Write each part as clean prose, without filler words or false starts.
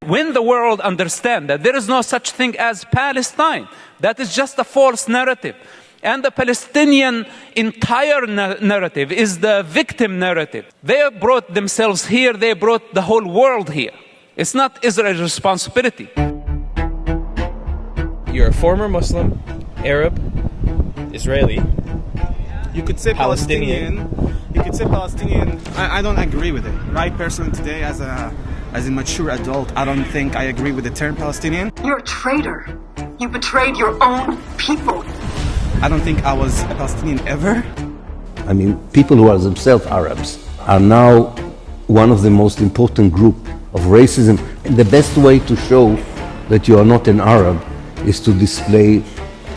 When the world understands that there is no such thing as Palestine, that is just a false narrative. And the Palestinian entire narrative is the victim narrative. They brought themselves here, they brought the whole world here. It's not Israel's responsibility. You're a former Muslim, Arab, Israeli. You could say Palestinian. You could say Palestinian. I don't agree with it. Right, personally today, as a mature adult, I don't think I agree with the term Palestinian. You're a traitor. You betrayed your own people. I don't think I was a Palestinian ever. I mean, people who are themselves Arabs are now one of the most important group of racism. And the best way to show that you are not an Arab is to display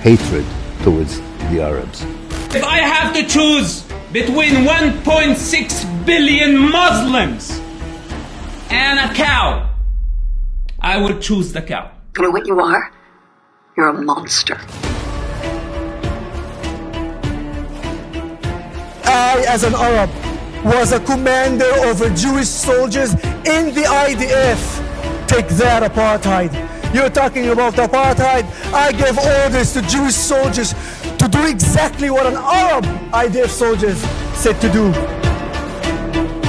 hatred towards the Arabs. If I have to choose between 1.6 billion Muslims and a cow, I would choose the cow. You know what you are? You're a monster. I, as an Arab, was a commander over Jewish soldiers in the IDF. Take that, apartheid. You're talking about apartheid. I gave orders to Jewish soldiers to do exactly what an Arab IDF soldier said to do.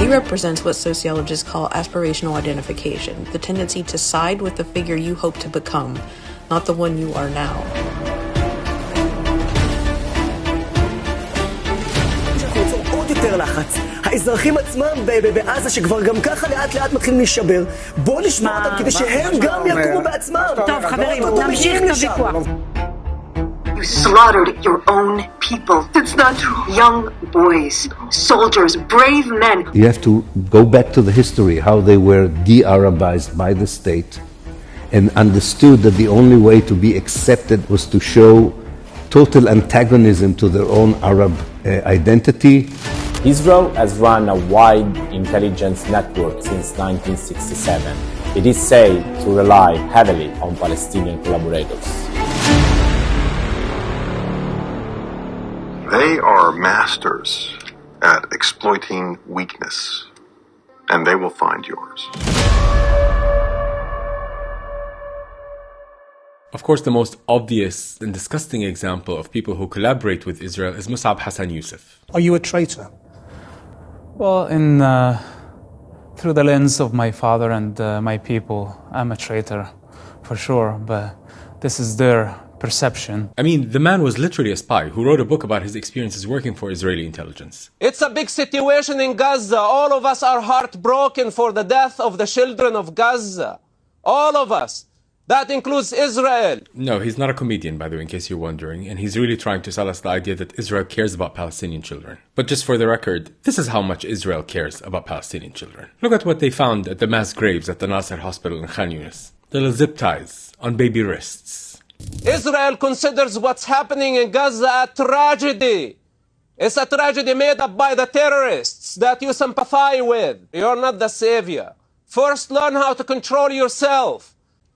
He represents what sociologists call aspirational identification, the tendency to side with the figure you hope to become, not the one you are now. האזרחים עצמם בעזה שכבר גם ככה לאט לאט מתחילים להישבר, בואו נשמע אותם כדי שהם גם יקומו בעצמם. טוב חברים, נמשיך את הוויכוח. You slaughtered your own people. It's not true. Young boys, soldiers, brave men. You have to go back to the history, how they were de-Arabized by the state and understood that the only way to be accepted was to show total antagonism to their own Arab identity. Israel has run a wide intelligence network since 1967. It is said to rely heavily on Palestinian collaborators. They are masters at exploiting weakness, and they will find yours. Of course, the most obvious and disgusting example of people who collaborate with Israel is Mosab Hasan Yousef. Are you a traitor? Well, through the lens of my father and my people, I'm a traitor, for sure, but this is their perception. I mean, the man was literally a spy who wrote a book about his experiences working for Israeli intelligence. It's a big situation in Gaza. All of us are heartbroken for the death of the children of Gaza. All of us. That includes Israel. No, he's not a comedian, by the way, in case you're wondering, and he's really trying to sell us the idea that Israel cares about Palestinian children. But just for the record, this is how much Israel cares about Palestinian children. Look at what they found at the mass graves at the Nasser hospital in Khan Yunis. Little zip ties on baby wrists. Israel considers what's happening in Gaza a tragedy. It's a tragedy made up by the terrorists that you sympathize with. You're not the savior. First, learn how to control yourself.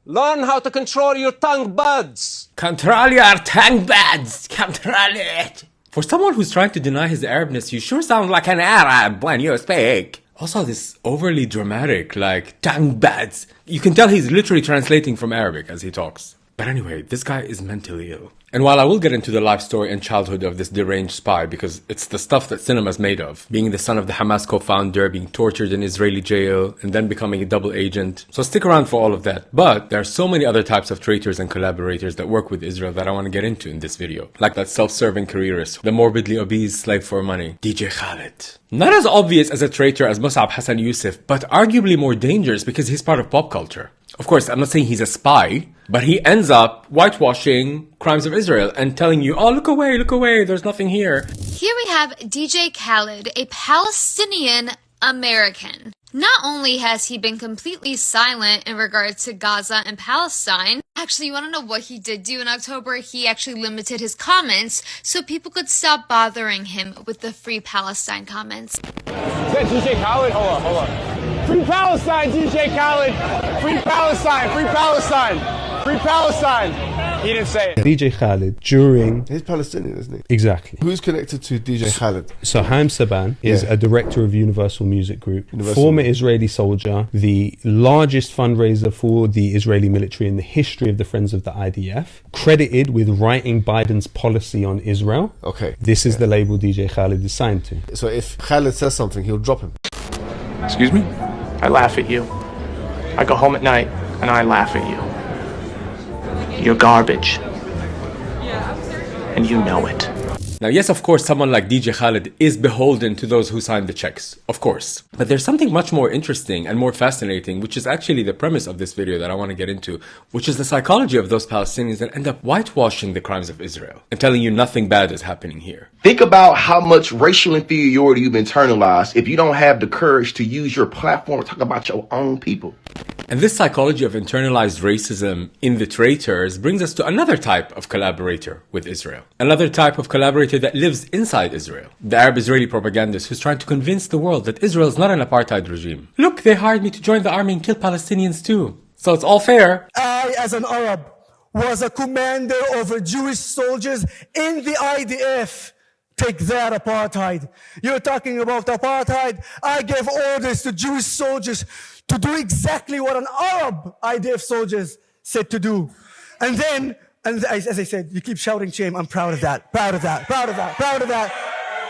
Learn how to control your tongue buds. Control your tongue buds. Control it. For someone who's trying to deny his Arabness, you sure sound like an Arab when you speak. Also, this overly dramatic, like, tongue buds. You can tell he's literally translating from Arabic as he talks. But anyway, this guy is mentally ill. And while I will get into the life story and childhood of this deranged spy, because it's the stuff that cinema's made of, being the son of the Hamas co-founder, being tortured in Israeli jail, and then becoming a double agent. So stick around for all of that. But there are so many other types of traitors and collaborators that work with Israel that I want to get into in this video. Like that self-serving careerist, the morbidly obese slave for money, DJ Khaled. Not as obvious as a traitor as Mosab Hasan Yousef, but arguably more dangerous because he's part of pop culture. Of course, I'm not saying he's a spy, but he ends up whitewashing crimes of Israel and telling you, oh, look away, there's nothing here. Here we have DJ Khaled, a Palestinian American. Not only has he been completely silent in regards to Gaza and Palestine, actually, you want to know what he did do in October? He actually limited his comments so people could stop bothering him with the Free Palestine comments. Is that DJ Khaled? Hold on. Free Palestine, DJ Khaled! Free Palestine! Free Palestine! Free Palestine! He didn't say it. DJ Khaled during... He's Palestinian, isn't he? Exactly. Who's connected to DJ Khaled? So Haim Saban is a director of Universal Music Group, former Israeli soldier, the largest fundraiser for the Israeli military in the history of the Friends of the IDF, credited with writing Biden's policy on Israel. Okay. This is the label DJ Khaled is signed to. So if Khaled says something, he'll drop him. Excuse me? I laugh at you. I go home at night and I laugh at you. You're garbage. And you know it. Now, yes, of course, someone like DJ Khaled is beholden to those who signed the checks, of course. But there's something much more interesting and more fascinating, which is actually the premise of this video that I want to get into, which is the psychology of those Palestinians that end up whitewashing the crimes of Israel and telling you nothing bad is happening here. Think about how much racial inferiority you've internalized if you don't have the courage to use your platform to talk about your own people. And this psychology of internalized racism in the traitors brings us to another type of collaborator with Israel. Another type of collaborator that lives inside Israel. The Arab-Israeli propagandist who's trying to convince the world that Israel is not an apartheid regime. Look, they hired me to join the army and kill Palestinians too. So it's all fair. I, as an Arab, was a commander over Jewish soldiers in the IDF. Take that, apartheid. You're talking about apartheid. I gave orders to Jewish soldiers to do exactly what an Arab IDF soldiers said to do. And then, as I said, you keep shouting shame. I'm proud of that, proud of that, proud of that, proud of that.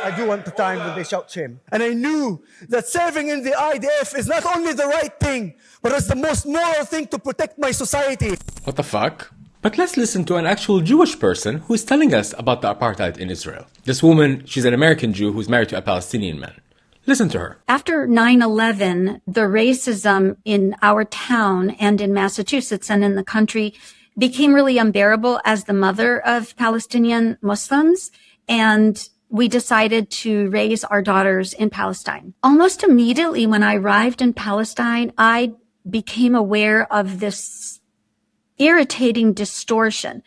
I do want the time when they shout shame. And I knew that serving in the IDF is not only the right thing, but it's the most moral thing to protect my society. What the fuck? But let's listen to an actual Jewish person who is telling us about the apartheid in Israel. This woman, she's an American Jew who's married to a Palestinian man. Listen to her. After 9/11, the racism in our town and in Massachusetts and in the country became really unbearable as the mother of Palestinian Muslims. And we decided to raise our daughters in Palestine. Almost immediately when I arrived in Palestine, I became aware of this irritating distortion.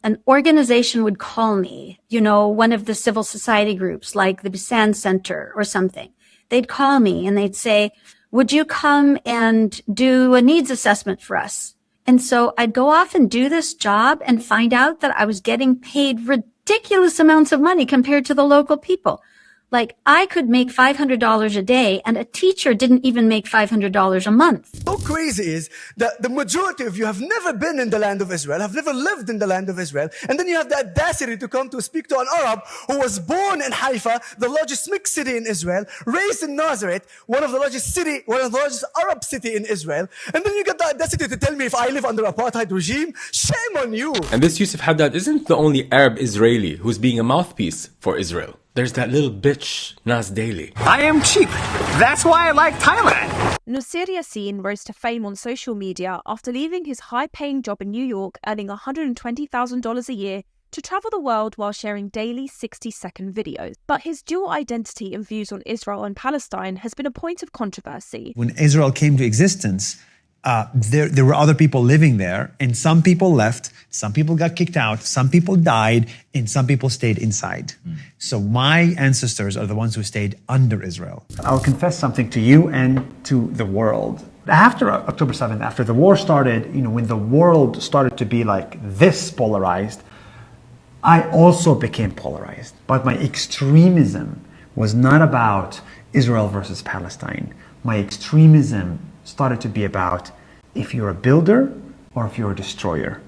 An organization would call me, one of the civil society groups like the Bisan Center or something. They'd call me and they'd say, would you come and do a needs assessment for us? And so I'd go off and do this job and find out that I was getting paid ridiculous amounts of money compared to the local people. Like, I could make $500 a day, and a teacher didn't even make $500 a month. So crazy is that the majority of you have never been in the land of Israel, have never lived in the land of Israel, and then you have the audacity to come to speak to an Arab who was born in Haifa, the largest mixed city in Israel, raised in Nazareth, one of the largest Arab city in Israel, and then you get the audacity to tell me if I live under apartheid regime? Shame on you! And this Yousef Haddad isn't the only Arab Israeli who's being a mouthpiece for Israel. There's that little bitch, Nas Daily. I am cheap. That's why I like Thailand. Nusir Yassin rose to fame on social media after leaving his high-paying job in New York, earning $120,000 a year to travel the world while sharing daily 60-second videos. But his dual identity and views on Israel and Palestine has been a point of controversy. When Israel came to existence, there were other people living there, and some people left, some people got kicked out, some people died, and some people stayed inside. So my ancestors are the ones who stayed under Israel. I'll confess something to you and to the world. After October 7th, after the war started, when the world started to be like this polarized, I also became polarized. But my extremism was not about Israel versus Palestine. My extremism started to be about if you're a builder or if you're a destroyer.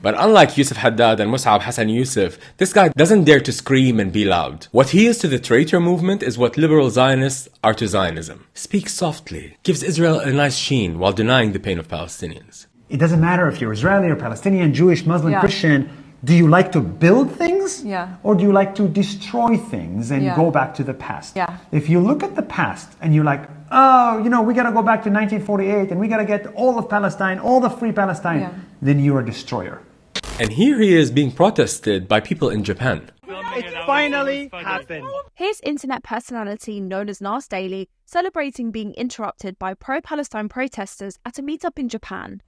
But unlike Yousef Haddad and Mosab Hasan Yousef, this guy doesn't dare to scream and be loud. What he is to the traitor movement is what liberal Zionists are to Zionism. Speaks softly, gives Israel a nice sheen while denying the pain of Palestinians. It doesn't matter if you're Israeli or Palestinian, Jewish, Muslim, Christian. Do you like to build things? Or do you like to destroy things and go back to the past? If you look at the past and you're like, we got to go back to 1948 and we got to get all of Palestine, all the free Palestine, then you're a destroyer. And here he is being protested by people in Japan. It finally happened. Here's internet personality known as Nas Daily celebrating being interrupted by pro-Palestine protesters at a meetup in Japan.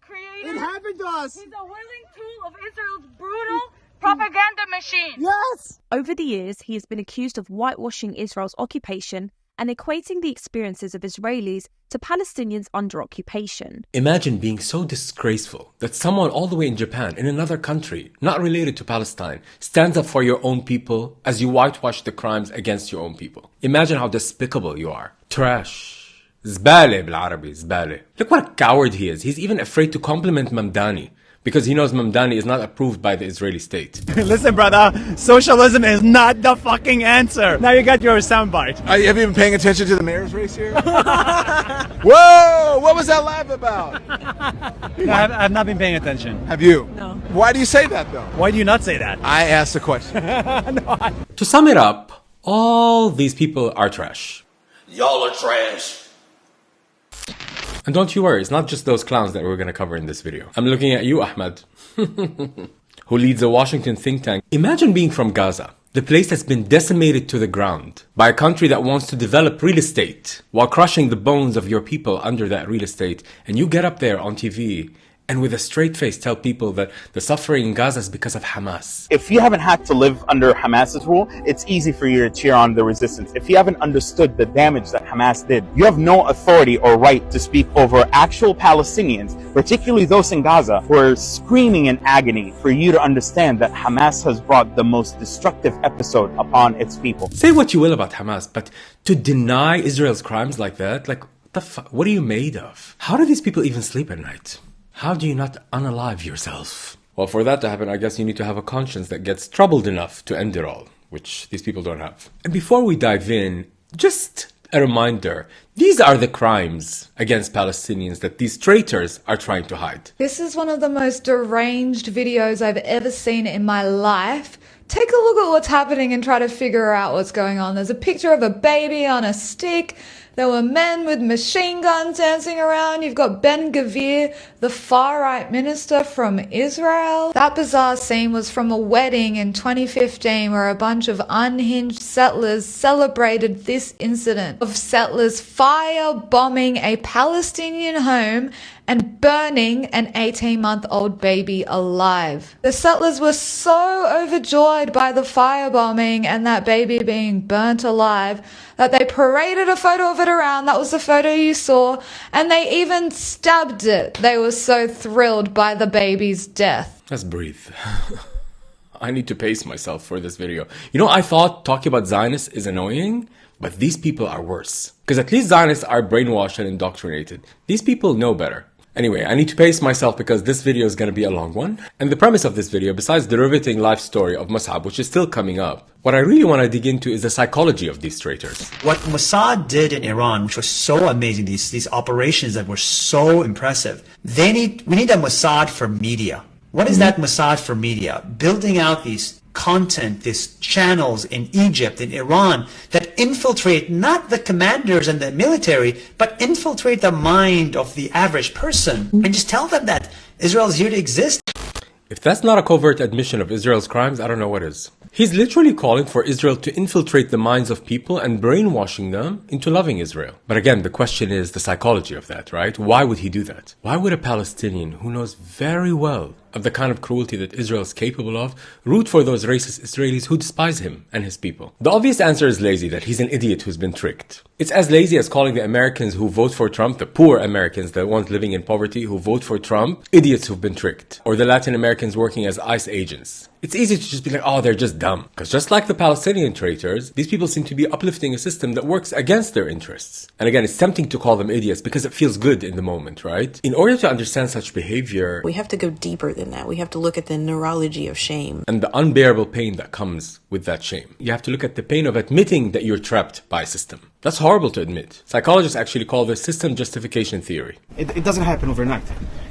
It happened to us. He's a willing tool of Israel's brutal propaganda machine. Yes. Over the years, he has been accused of whitewashing Israel's occupation and equating the experiences of Israelis to Palestinians under occupation. Imagine being so disgraceful that someone all the way in Japan, in another country, not related to Palestine, stands up for your own people as you whitewash the crimes against your own people. Imagine how despicable you are. Trash. زبالة بالعربي, زبالة. Look what a coward he is. He's even afraid to compliment Mamdani because he knows Mamdani is not approved by the Israeli state. Listen, brother, socialism is not the fucking answer. Now you got your soundbite. Have you been paying attention to the mayor's race here? Whoa! What was that laugh about? No, I've not been paying attention. Have you? No. Why do you say that, though? Why do you not say that? I asked the question. To sum it up, all these people are trash. Y'all are trash. And don't you worry, it's not just those clowns that we're going to cover in this video. I'm looking at you, Ahmed, who leads a Washington think tank. Imagine being from Gaza, the place that's been decimated to the ground by a country that wants to develop real estate while crushing the bones of your people under that real estate. And you get up there on TV and with a straight face tell people that the suffering in Gaza is because of Hamas. If you haven't had to live under Hamas's rule, it's easy for you to cheer on the resistance. If you haven't understood the damage that Hamas did, you have no authority or right to speak over actual Palestinians, particularly those in Gaza, who are screaming in agony for you to understand that Hamas has brought the most destructive episode upon its people. Say what you will about Hamas, but to deny Israel's crimes like that, like, what are you made of? How do these people even sleep at night? How do you not unalive yourself? Well, for that to happen, I guess you need to have a conscience that gets troubled enough to end it all, which these people don't have. And before we dive in, just a reminder, these are the crimes against Palestinians that these traitors are trying to hide. This is one of the most deranged videos I've ever seen in my life. Take a look at what's happening and try to figure out what's going on. There's a picture of a baby on a stick. There were men with machine guns dancing around. You've got Ben Gvir, the far-right minister from Israel. That bizarre scene was from a wedding in 2015 where a bunch of unhinged settlers celebrated this incident of settlers fire-bombing a Palestinian home and burning an 18-month-old baby alive. The settlers were so overjoyed by the firebombing and that baby being burnt alive that they paraded a photo of it around. That was the photo you saw. And they even stabbed it. They were so thrilled by the baby's death. Let's breathe. I need to pace myself for this video. You know, I thought talking about Zionists is annoying, but these people are worse. Because at least Zionists are brainwashed and indoctrinated. These people know better. Anyway, I need to pace myself because this video is going to be a long one. And the premise of this video, besides the riveting life story of Mosab, which is still coming up, what I really want to dig into is the psychology of these traitors. What Mossad did in Iran, which was so amazing, these operations that were so impressive, we need a Mossad for media. What is that Mossad for media? Building out these content, these channels in Egypt, in Iran, that infiltrate not the commanders and the military, but infiltrate the mind of the average person and just tell them that Israel is here to exist. If that's not a covert admission of Israel's crimes, I don't know what is. He's literally calling for Israel to infiltrate the minds of people and brainwashing them into loving Israel. But again, the question is the psychology of that, right? Why would he do that? Why would a Palestinian who knows very well of the kind of cruelty that Israel is capable of root for those racist Israelis who despise him and his people? The obvious answer is lazy, that he's an idiot who's been tricked. It's as lazy as calling the Americans who vote for Trump, the poor Americans, the ones living in poverty who vote for Trump, idiots who've been tricked. Or the Latin Americans working as ICE agents. It's easy to just be like, oh, they're just dumb. Because just like the Palestinian traitors, these people seem to be uplifting a system that works against their interests. And again, it's tempting to call them idiots because it feels good in the moment, right? In order to understand such behavior, we have to go deeper than that. We have to look at the neurology of shame. And the unbearable pain that comes with that shame. You have to look at the pain of admitting that you're trapped by a system. That's horrible to admit. Psychologists actually call this system justification theory. It doesn't happen overnight.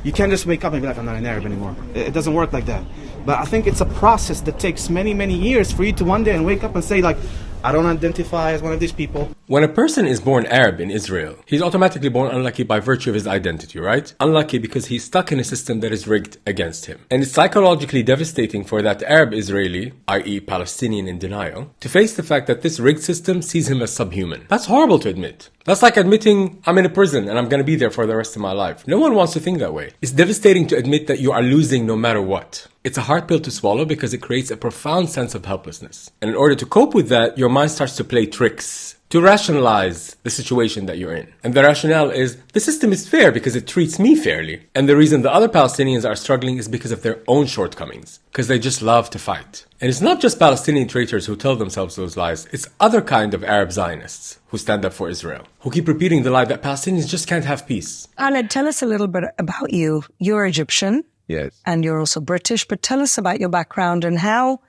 You can't just wake up and be like, I'm not an Arab anymore. It doesn't work like that. But I think it's a process that takes many, many years for you to one day and wake up and say, like, I don't identify as one of these people. When a person is born Arab in Israel, he's automatically born unlucky by virtue of his identity, right? Unlucky because he's stuck in a system that is rigged against him. And it's psychologically devastating for that Arab Israeli, i.e. Palestinian in denial, to face the fact that this rigged system sees him as subhuman. That's horrible to admit. That's like admitting I'm in a prison and I'm going to be there for the rest of my life. No one wants to think that way. It's devastating to admit that you are losing no matter what. It's a hard pill to swallow because it creates a profound sense of helplessness. And in order to cope with that, your mind starts to play tricks to rationalize the situation that you're in. And the rationale is, the system is fair because it treats me fairly. And the reason the other Palestinians are struggling is because of their own shortcomings, because they just love to fight. And it's not just Palestinian traitors who tell themselves those lies, it's other kind of Arab Zionists who stand up for Israel, who keep repeating the lie that Palestinians just can't have peace. Ahmed, tell us a little bit about you. You're Egyptian. Yes. And you're also British, but tell us about your background and how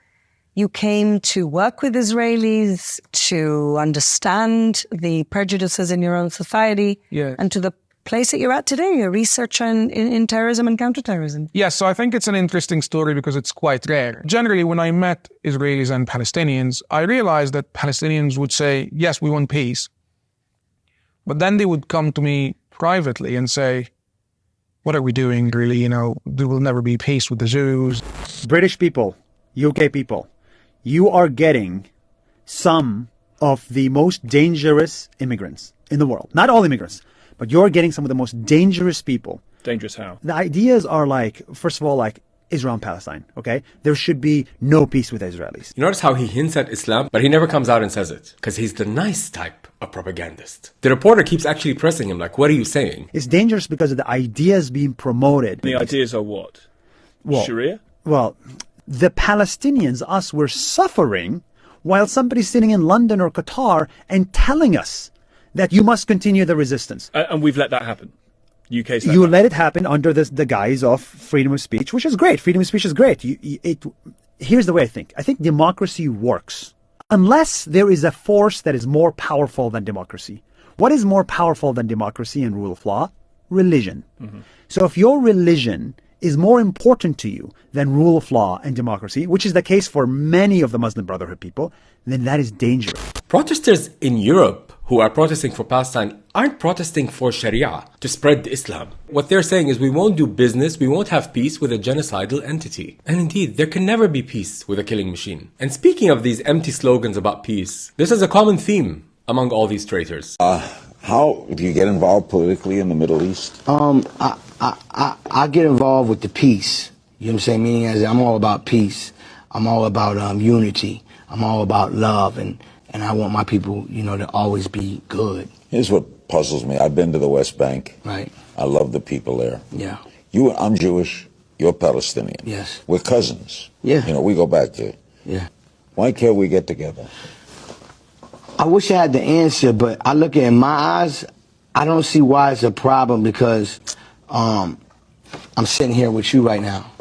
you came to work with Israelis, to understand the prejudices in your own society, and to the place that you're at today, a researcher in terrorism and counterterrorism. Yes, so I think it's an interesting story because it's quite rare. Generally, when I met Israelis and Palestinians, I realized that Palestinians would say, yes, we want peace. But then they would come to me privately and say, what are we doing, really? You know, there will never be peace with the Jews. British people, UK people, you are getting some of the most dangerous immigrants in the world. Not all immigrants, but you're getting some of the most dangerous people. Dangerous how? The ideas are like, first of all, like Israel and Palestine, okay? There should be no peace with Israelis. You notice how he hints at Islam, but he never comes out and says it, because he's the nice type of propagandist. The reporter keeps actually pressing him, like, what are you saying? It's dangerous because of the ideas being promoted. The ideas are what? Well, Sharia? Well, the Palestinians, us, were suffering while somebody's sitting in London or Qatar and telling us that you must continue the resistance. And we've let that happen. UK's You let it happen under the guise of freedom of speech, which is great. Freedom of speech is great. Here's the way I think. I think democracy works unless there is a force that is more powerful than democracy. What is more powerful than democracy and rule of law? Religion. Mm-hmm. So if your religion is more important to you than rule of law and democracy, which is the case for many of the Muslim Brotherhood people, then that is dangerous. Protesters in Europe who are protesting for Palestine aren't protesting for Sharia to spread Islam. What they're saying is we won't do business, we won't have peace with a genocidal entity. And indeed, there can never be peace with a killing machine. And speaking of these empty slogans about peace, this is a common theme among all these traitors. How do you get involved politically in the Middle East? I get involved with the peace. You know what I'm saying? Meaning as I'm all about peace. I'm all about unity. I'm all about love, and I want my people, you know, to always be good. Here's what puzzles me. I've been to the West Bank. Right. I love the people there. Yeah. I'm Jewish. You're Palestinian. Yes. We're cousins. Yeah. You know, we go back to. Yeah. Why can't we get together? I wish I had the answer, but I look at it in my eyes, I don't see why it's a problem because I'm sitting here with you right now.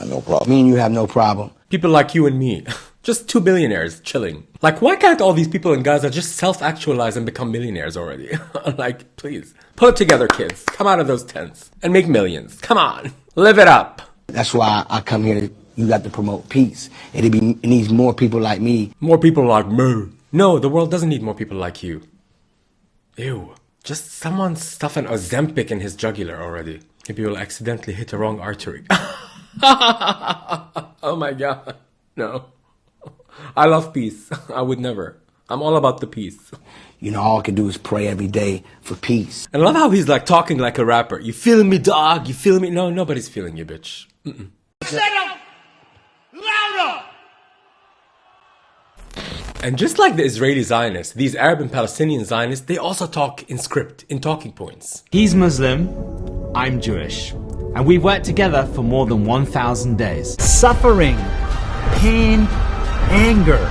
No problem. Me and you have no problem. People like you and me. Just two billionaires chilling. Like, why can't all these people in Gaza just self-actualize and become millionaires already? Like, please. Pull it together, kids. Come out of those tents and make millions. Come on. Live it up. That's why I come here. You got to promote peace. It needs more people like me. More people like me. No, the world doesn't need more people like you. Ew. Just someone stuff an Ozempic in his jugular already. Maybe you'll accidentally hit the wrong artery. Oh my god. No. I love peace. I would never. I'm all about the peace. You know, all I can do is pray every day for peace. And I love how he's like talking like a rapper. You feeling me, dog? You feeling me? No, nobody's feeling you, bitch. Mm-mm. Shut up! Louder! And just like the Israeli Zionists, these Arab and Palestinian Zionists, they also talk in script, in talking points. He's Muslim, I'm Jewish. And we've worked together for more than 1,000 days. Suffering, pain, anger,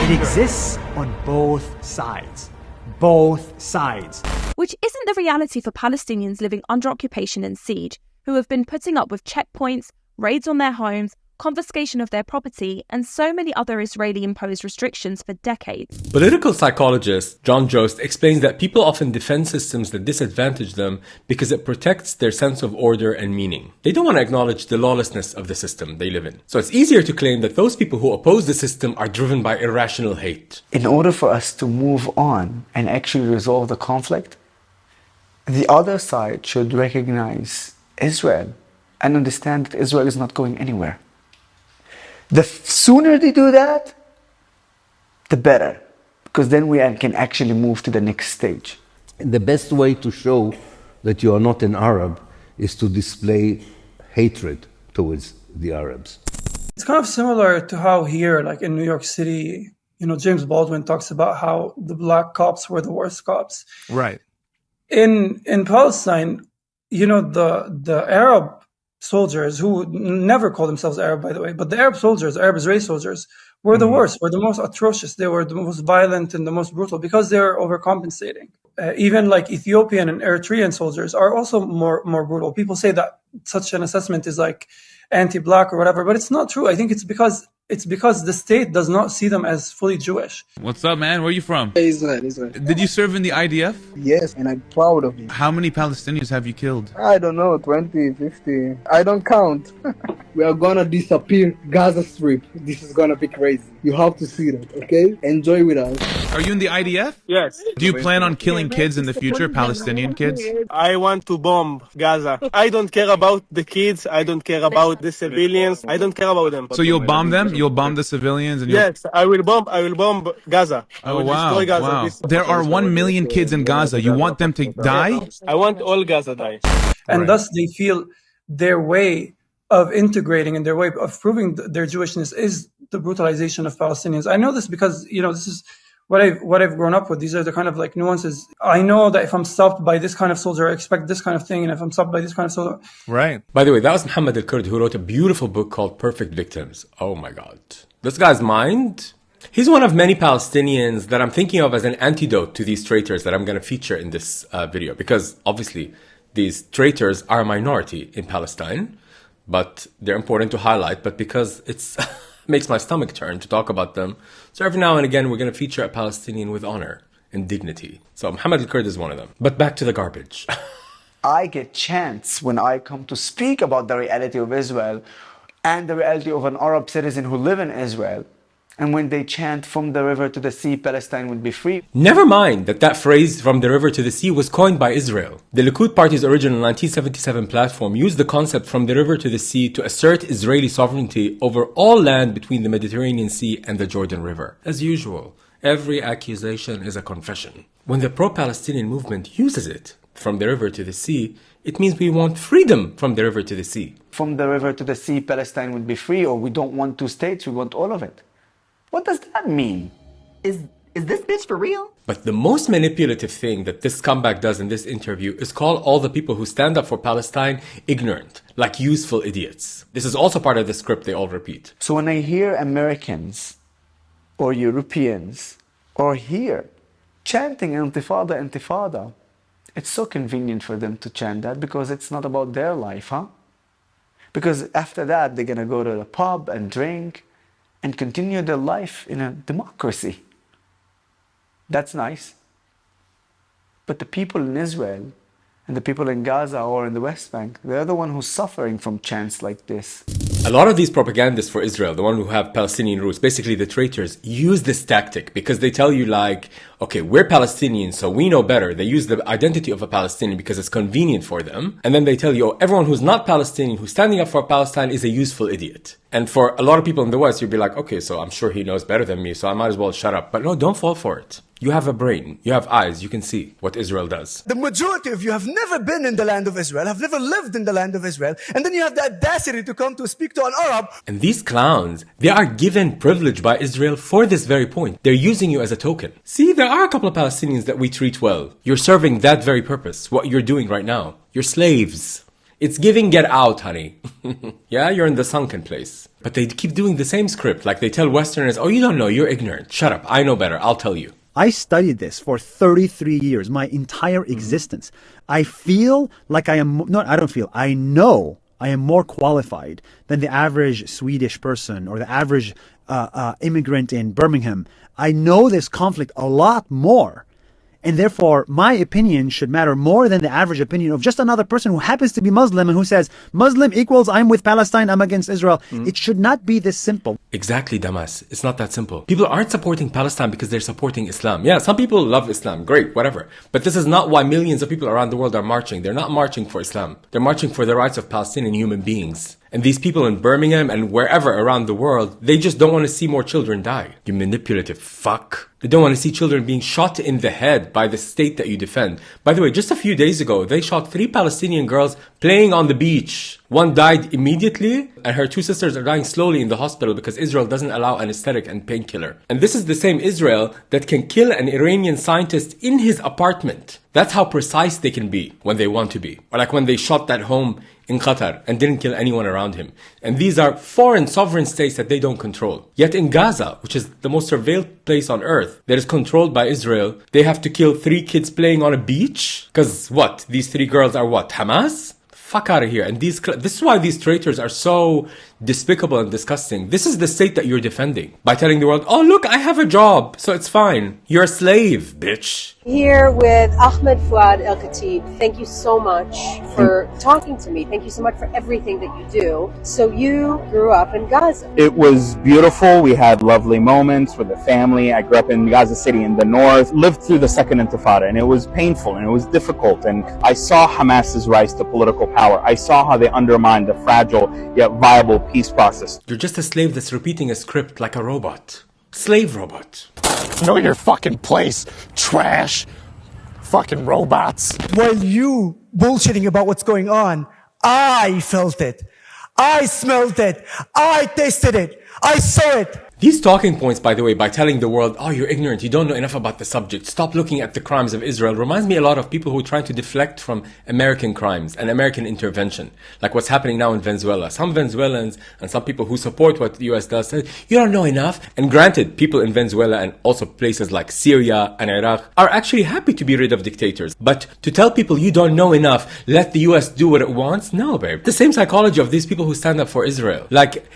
it exists on both sides. Both sides. Which isn't the reality for Palestinians living under occupation and siege, who have been putting up with checkpoints, raids on their homes, confiscation of their property, and so many other Israeli-imposed restrictions for decades. Political psychologist John Jost explains that people often defend systems that disadvantage them because it protects their sense of order and meaning. They don't want to acknowledge the lawlessness of the system they live in. So it's easier to claim that those people who oppose the system are driven by irrational hate. In order for us to move on and actually resolve the conflict, the other side should recognize Israel and understand that Israel is not going anywhere. The sooner they do that, the better, because then we can actually move to the next stage. The best way to show that you are not an Arab is to display hatred towards the Arabs. It's kind of similar to how here, like in New York City, James Baldwin talks about how the black cops were the worst cops. Right. In Palestine, the Arab soldiers, who never call themselves Arab, by the way, but the Arab soldiers, Arab Israeli soldiers, were the worst, were the most atrocious. They were the most violent and the most brutal because they were overcompensating. Even like Ethiopian and Eritrean soldiers are also more brutal. People say that such an assessment is like anti-black or whatever, but it's not true. I think it's because the state does not see them as fully Jewish. What's up, man? Where are you from? Israel. Did you serve in the IDF? Yes, and I'm proud of it. How many Palestinians have you killed? I don't know, 20, 50. I don't count. We are gonna disappear Gaza Strip. This is gonna be crazy. You have to see that, okay? Enjoy with us. Are you in the IDF? Yes. Do you plan on killing kids in the future, Palestinian kids? I want to bomb Gaza. I don't care about the kids. I don't care about the civilians. I don't care about them. So you'll bomb them? You'll bomb the civilians? And yes, I will bomb Gaza. I will destroy Gaza. Wow. There are 1 million kids in Gaza. You want them to die? I want all Gaza die. And thus they feel their way of integrating and their way of proving their Jewishness is the brutalization of Palestinians. I know this because, this is what I've grown up with. These are the kind of like nuances. I know that if I'm stopped by this kind of soldier, I expect this kind of thing. And if I'm stopped by this kind of soldier. Right. By the way, that was Muhammad al-Kurd, who wrote a beautiful book called Perfect Victims. Oh my God. This guy's mind. He's one of many Palestinians that I'm thinking of as an antidote to these traitors that I'm going to feature in this video. Because obviously these traitors are a minority in Palestine, but they're important to highlight. But because it's makes my stomach turn to talk about them, so every now and again we're going to feature a Palestinian with honor and dignity. So Muhammad al-Kurd is one of them. But back to the garbage. I get chance when I come to speak about the reality of Israel and the reality of an Arab citizen who live in Israel. And when they chant from the river to the sea, Palestine will be free. Never mind that phrase from the river to the sea was coined by Israel. The Likud party's original 1977 platform used the concept from the river to the sea to assert Israeli sovereignty over all land between the Mediterranean Sea and the Jordan River. As usual, every accusation is a confession. When the pro-Palestinian movement uses it, from the river to the sea, it means we want freedom from the river to the sea. From the river to the sea, Palestine will be free, or we don't want 2 states, we want all of it. What does that mean? Is this bitch for real? But the most manipulative thing that this scumbag does in this interview is call all the people who stand up for Palestine ignorant, like useful idiots. This is also part of the script they all repeat. So when I hear Americans or Europeans or here chanting Intifada, Intifada, it's so convenient for them to chant that because it's not about their life, huh? Because after that, they're going to go to the pub and drink and continue their life in a democracy. That's nice. But the people in Israel and the people in Gaza or in the West Bank, they're the one who's suffering from chants like this. A lot of these propagandists for Israel, the one who have Palestinian roots, basically the traitors, use this tactic because they tell you like, okay, we're Palestinians, so we know better. They use the identity of a Palestinian because it's convenient for them. And then they tell you, oh, everyone who's not Palestinian, who's standing up for Palestine is a useful idiot. And for a lot of people in the West, you'd be like, okay, so I'm sure he knows better than me, so I might as well shut up. But no, don't fall for it. You have a brain, you have eyes, you can see what Israel does. The majority of you have never been in the land of Israel, have never lived in the land of Israel, and then you have the audacity to come to speak to an Arab. And these clowns, they are given privilege by Israel for this very point. They're using you as a token. See, there are a couple of Palestinians that we treat well. You're serving that very purpose, what you're doing right now. You're slaves. It's giving get out, honey. Yeah, you're in the sunken place. But they keep doing the same script, like they tell Westerners, oh, you don't know, you're ignorant. Shut up, I know better, I'll tell you. I studied this for 33 years, my entire existence. I feel like I know I am more qualified than the average Swedish person or the average immigrant in Birmingham. I know this conflict a lot more. And therefore, my opinion should matter more than the average opinion of just another person who happens to be Muslim and who says, Muslim equals I'm with Palestine, I'm against Israel. It should not be this simple. Exactly, Damas. It's not that simple. People aren't supporting Palestine because they're supporting Islam. Yeah, some people love Islam. Great, whatever. But this is not why millions of people around the world are marching. They're not marching for Islam. They're marching for the rights of Palestinian human beings. And these people in Birmingham and wherever around the world, they just don't want to see more children die. You manipulative fuck. They don't want to see children being shot in the head by the state that you defend. By the way, just a few days ago, they shot 3 Palestinian girls playing on the beach. One died immediately, and her 2 sisters are dying slowly in the hospital because Israel doesn't allow anesthetic and painkiller. And this is the same Israel that can kill an Iranian scientist in his apartment. That's how precise they can be when they want to be. Or like when they shot that home in Qatar and didn't kill anyone around him. And these are foreign sovereign states that they don't control. Yet in Gaza, which is the most surveilled place on earth that is controlled by Israel, they have to kill 3 kids playing on a beach? Because what? These 3 girls are what? Hamas? Fuck out of here. And this is why these traitors are so despicable and disgusting. This is the state that you're defending by telling the world, oh look, I have a job, so it's fine. You're a slave, bitch. Here with Ahmed Fouad El Khatib. Thank you so much for talking to me. Thank you so much for everything that you do. So you grew up in Gaza. It was beautiful. We had lovely moments with the family. I grew up in Gaza City in the north, lived through the second intifada, and it was painful and it was difficult. And I saw Hamas's rise to political power. I saw how they undermined the fragile yet viable peace process. You're just a slave that's repeating a script like a robot. Slave robot. Know your fucking place, trash. Fucking robots. While you bullshitting about what's going on, I felt it. I smelled it. I tasted it. I saw it. These talking points, by the way, by telling the world, oh, you're ignorant, you don't know enough about the subject, stop looking at the crimes of Israel, reminds me a lot of people who are trying to deflect from American crimes and American intervention. Like what's happening now in Venezuela. Some Venezuelans and some people who support what the US does say, you don't know enough. And granted, people in Venezuela and also places like Syria and Iraq are actually happy to be rid of dictators. But to tell people you don't know enough, let the US do what it wants? No, babe. The same psychology of these people who stand up for Israel. Like,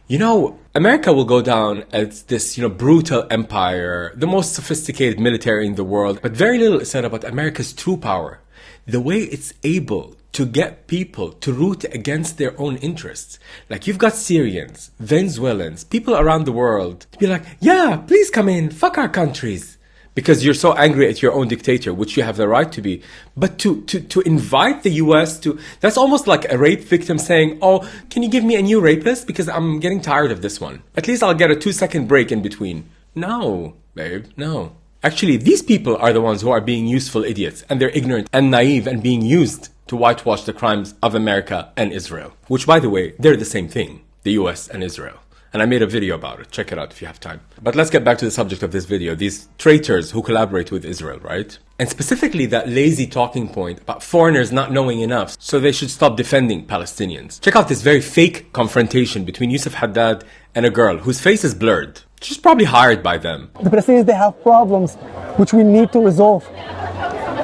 you know, America will go down as this, brutal empire, the most sophisticated military in the world, but very little is said about America's true power. The way it's able to get people to root against their own interests. Like you've got Syrians, Venezuelans, people around the world to be like, yeah, please come in, fuck our countries. Because you're so angry at your own dictator, which you have the right to be. But to invite the US to, that's almost like a rape victim saying, oh, can you give me a new rapist? Because I'm getting tired of this one. At least I'll get a 2-second break in between. No, babe, no. Actually, these people are the ones who are being useful idiots. And they're ignorant and naive and being used to whitewash the crimes of America and Israel. Which, by the way, they're the same thing, the US and Israel. And I made a video about it. Check it out if you have time. But let's get back to the subject of this video. These traitors who collaborate with Israel, right? And specifically that lazy talking point about foreigners not knowing enough, so they should stop defending Palestinians. Check out this very fake confrontation between Yousef Haddad and a girl whose face is blurred. She's probably hired by them. The Palestinians, they have problems which we need to resolve.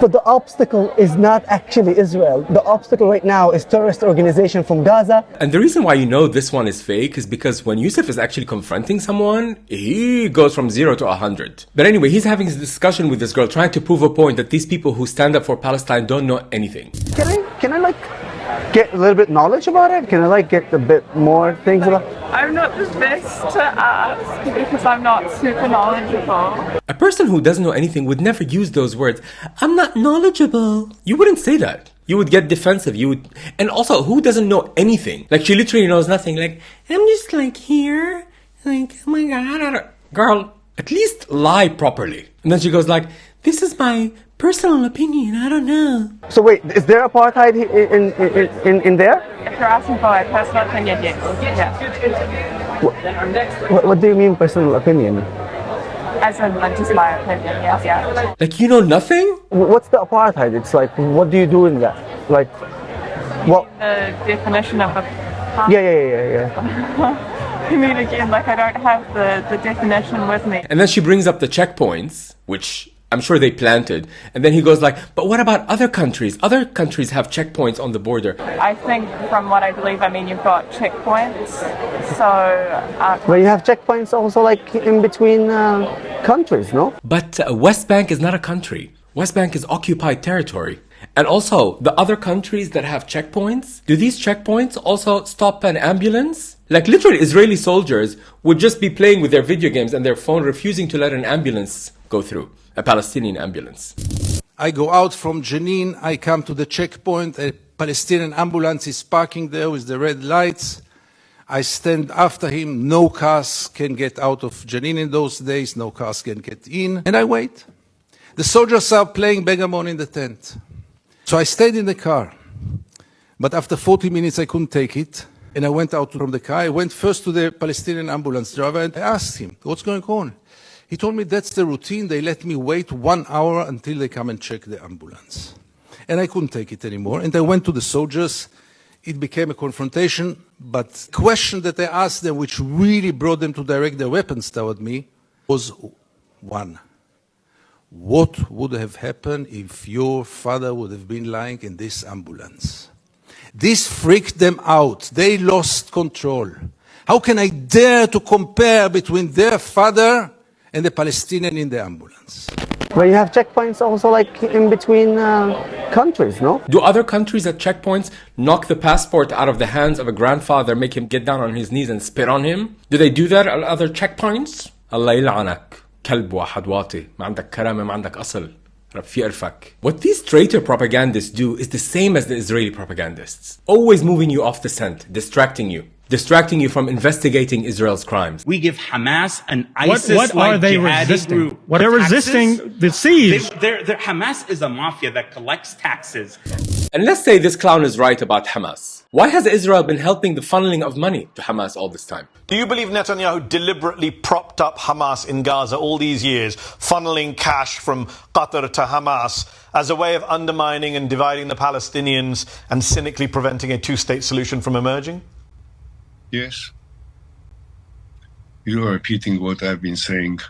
But the obstacle is not actually Israel. The obstacle right now is terrorist organization from Gaza. And the reason why you know this one is fake is because when Yousef is actually confronting someone, he goes from 0 to 100. But anyway, he's having this discussion with this girl, trying to prove a point that these people who stand up for Palestine don't know anything. Can I get a little bit knowledge about it? Can I get a bit more things about it? I'm not the best to ask because I'm not super knowledgeable. A person who doesn't know anything would never use those words. I'm not knowledgeable. You wouldn't say that. You would get defensive. And also, who doesn't know anything? Like, she literally knows nothing. Like, I'm just here. Like, oh my God. Girl, at least lie properly. And then she goes like, this is my personal opinion. I don't know. So wait, is there apartheid in there? If you're asking for my personal opinion, yes. Yeah. What do you mean personal opinion? As in, just my opinion, yes, yeah. Like, you know nothing? What's the apartheid? It's like, what do you do in that? Like, what? The definition of a... Yeah. I mean, again, I don't have the definition with me. And then she brings up the checkpoints, which I'm sure they planted. And then he goes like, but what about other countries? Other countries have checkpoints on the border. I think from what I believe, you've got checkpoints. So... Well, you have checkpoints also in between countries, no? But West Bank is not a country. West Bank is occupied territory. And also, the other countries that have checkpoints, do these checkpoints also stop an ambulance? Like literally Israeli soldiers would just be playing with their video games and their phone, refusing to let an ambulance go through. A Palestinian ambulance. I go out from Jenin, I come to the checkpoint, a Palestinian ambulance is parking there with the red lights. I stand after him. No cars can get out of Jenin in those days. No cars can get in. And I wait. The soldiers are playing backgammon in the tent. So I stayed in the car. But after 40 minutes, I couldn't take it. And I went out from the car. I went first to the Palestinian ambulance driver and I asked him, what's going on? He told me that's the routine. They let me wait 1 hour until they come and check the ambulance. And I couldn't take it anymore. And I went to the soldiers. It became a confrontation. But the question that I asked them, which really brought them to direct their weapons toward me, was one. What would have happened if your father would have been lying in this ambulance? This freaked them out. They lost control. How can I dare to compare between their father and the Palestinian in the ambulance? But you have checkpoints also like in between countries, no? Do other countries at checkpoints knock the passport out of the hands of a grandfather, make him get down on his knees and spit on him? Do they do that at other checkpoints? Allah يلعنك كلب واحد واطي ما عندك كرامة ما عندك أصل. What these traitor propagandists do is the same as the Israeli propagandists. Always moving you off the scent, distracting you from investigating Israel's crimes. We give Hamas an ISIS-like what are they jihadi resisting? group. They're resisting the siege. Hamas is a mafia that collects taxes. And let's say this clown is right about Hamas. Why has Israel been helping the funneling of money to Hamas all this time? Do you believe Netanyahu deliberately propped up Hamas in Gaza all these years, funneling cash from Qatar to Hamas as a way of undermining and dividing the Palestinians and cynically preventing a two-state solution from emerging? Yes. You are repeating what I've been saying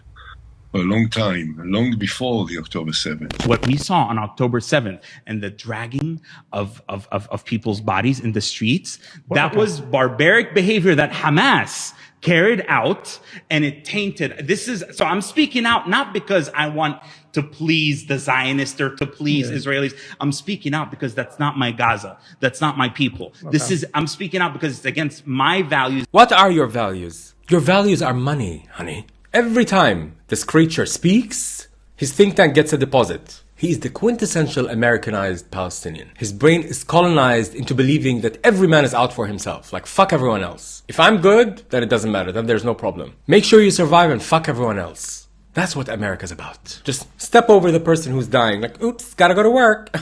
for a long time, long before the October 7th. What we saw on October 7th and the dragging of people's bodies in the streets, that was barbaric behavior that Hamas carried out, and it tainted. So I'm speaking out not because I want to please the Zionists or to please Israelis. I'm speaking out because that's not my Gaza. That's not my people. I'm speaking out because it's against my values. What are your values? Your values are money, honey. Every time this creature speaks, his think tank gets a deposit. He is the quintessential Americanized Palestinian. His brain is colonized into believing that every man is out for himself. Like, fuck everyone else. If I'm good, then it doesn't matter. Then there's no problem. Make sure you survive and fuck everyone else. That's what America's about. Just step over the person who's dying. Like, oops, gotta go to work.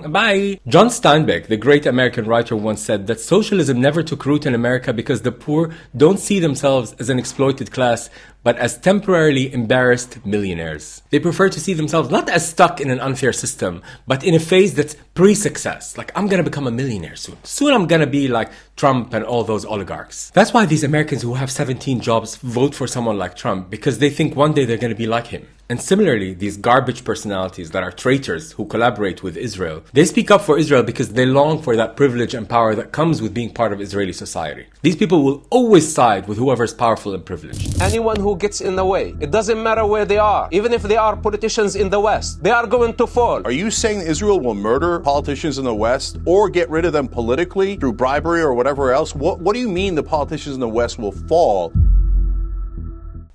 Bye. John Steinbeck, the great American writer, once said that socialism never took root in America because the poor don't see themselves as an exploited class, but as temporarily embarrassed millionaires. They prefer to see themselves not as stuck in an unfair system, but in a phase that's pre-success. Like, I'm gonna become a millionaire soon. Soon I'm gonna be like Trump and all those oligarchs. That's why these Americans who have 17 jobs vote for someone like Trump, because they think one day they're gonna be like him. And similarly, these garbage personalities that are traitors who collaborate with Israel, they speak up for Israel because they long for that privilege and power that comes with being part of Israeli society. These people will always side with whoever's powerful and privileged. Anyone who gets in the way, it doesn't matter where they are, even if they are politicians in the West, they are going to fall. Are you saying Israel will murder politicians in the West or get rid of them politically through bribery or whatever else? What do you mean the politicians in the West will fall?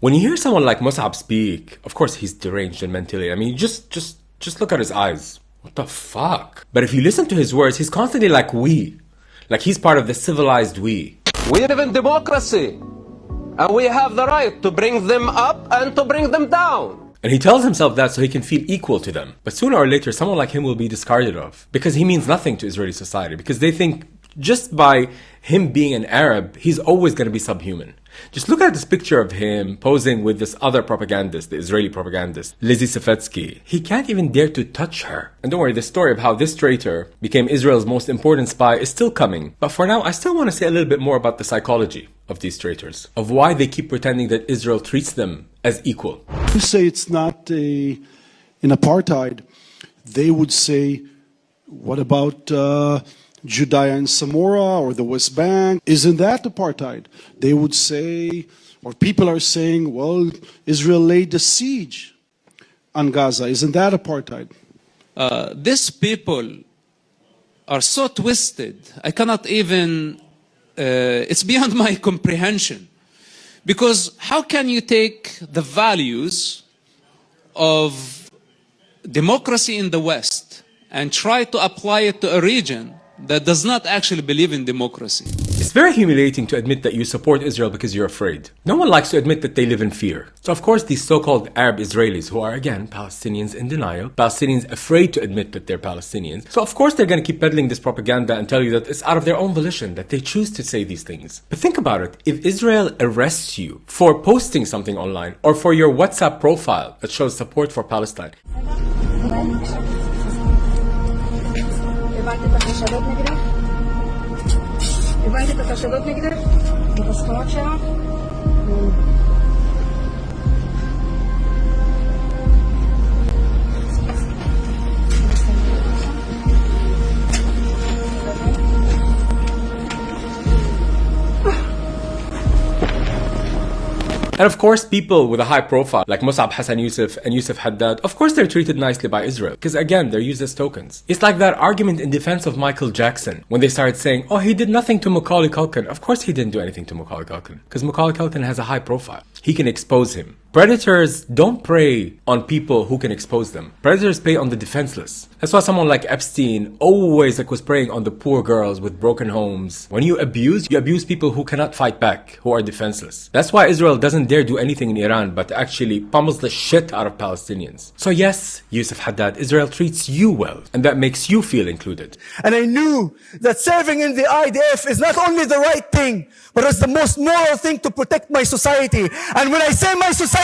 When you hear someone like Mosab speak, of course he's deranged and mentally. I mean, just look at his eyes. What the fuck? But if you listen to his words, he's constantly like we. Like he's part of the civilized we. We live in democracy. And we have the right to bring them up and to bring them down. And he tells himself that so he can feel equal to them. But sooner or later, someone like him will be discarded of. Because he means nothing to Israeli society. Because they think just by him being an Arab, he's always going to be subhuman. Just look at this picture of him posing with this other propagandist, the Israeli propagandist, Lizzie Safetsky. He can't even dare to touch her. And don't worry, the story of how this traitor became Israel's most important spy is still coming. But for now, I still want to say a little bit more about the psychology of these traitors, of why they keep pretending that Israel treats them as equal. You say it's not an apartheid. They would say, what about Judea and Samora or the West Bank? Isn't that apartheid? They would say, or people are saying, well, Israel laid the siege on Gaza. Isn't that apartheid? These people are so twisted. I cannot even, it's beyond my comprehension. Because how can you take the values of democracy in the West and try to apply it to a region that does not actually believe in democracy. It's very humiliating to admit that you support Israel because you're afraid. No one likes to admit that they live in fear. So of course these so-called Arab Israelis, who are again Palestinians in denial, Palestinians afraid to admit that they're Palestinians, so of course they're going to keep peddling this propaganda and tell you that it's out of their own volition, that they choose to say these things. But think about it, if Israel arrests you for posting something online or for your WhatsApp profile that shows support for Palestine, and of course, people with a high profile, like Mosab Hasan Yousef and Yousef Haddad, of course they're treated nicely by Israel, because again, they're used as tokens. It's like that argument in defense of Michael Jackson, when they started saying, oh, he did nothing to Macaulay Culkin. Of course he didn't do anything to Macaulay Culkin, because Macaulay Culkin has a high profile. He can expose him. Predators don't prey on people who can expose them. Predators prey on the defenseless. That's why someone like Epstein always was preying on the poor girls with broken homes. When you abuse people who cannot fight back, who are defenseless. That's why Israel doesn't dare do anything in Iran but actually pummels the shit out of Palestinians. So yes, Yousef Haddad, Israel treats you well, and that makes you feel included. And I knew that serving in the IDF is not only the right thing, but it's the most moral thing to protect my society. And when I say my society,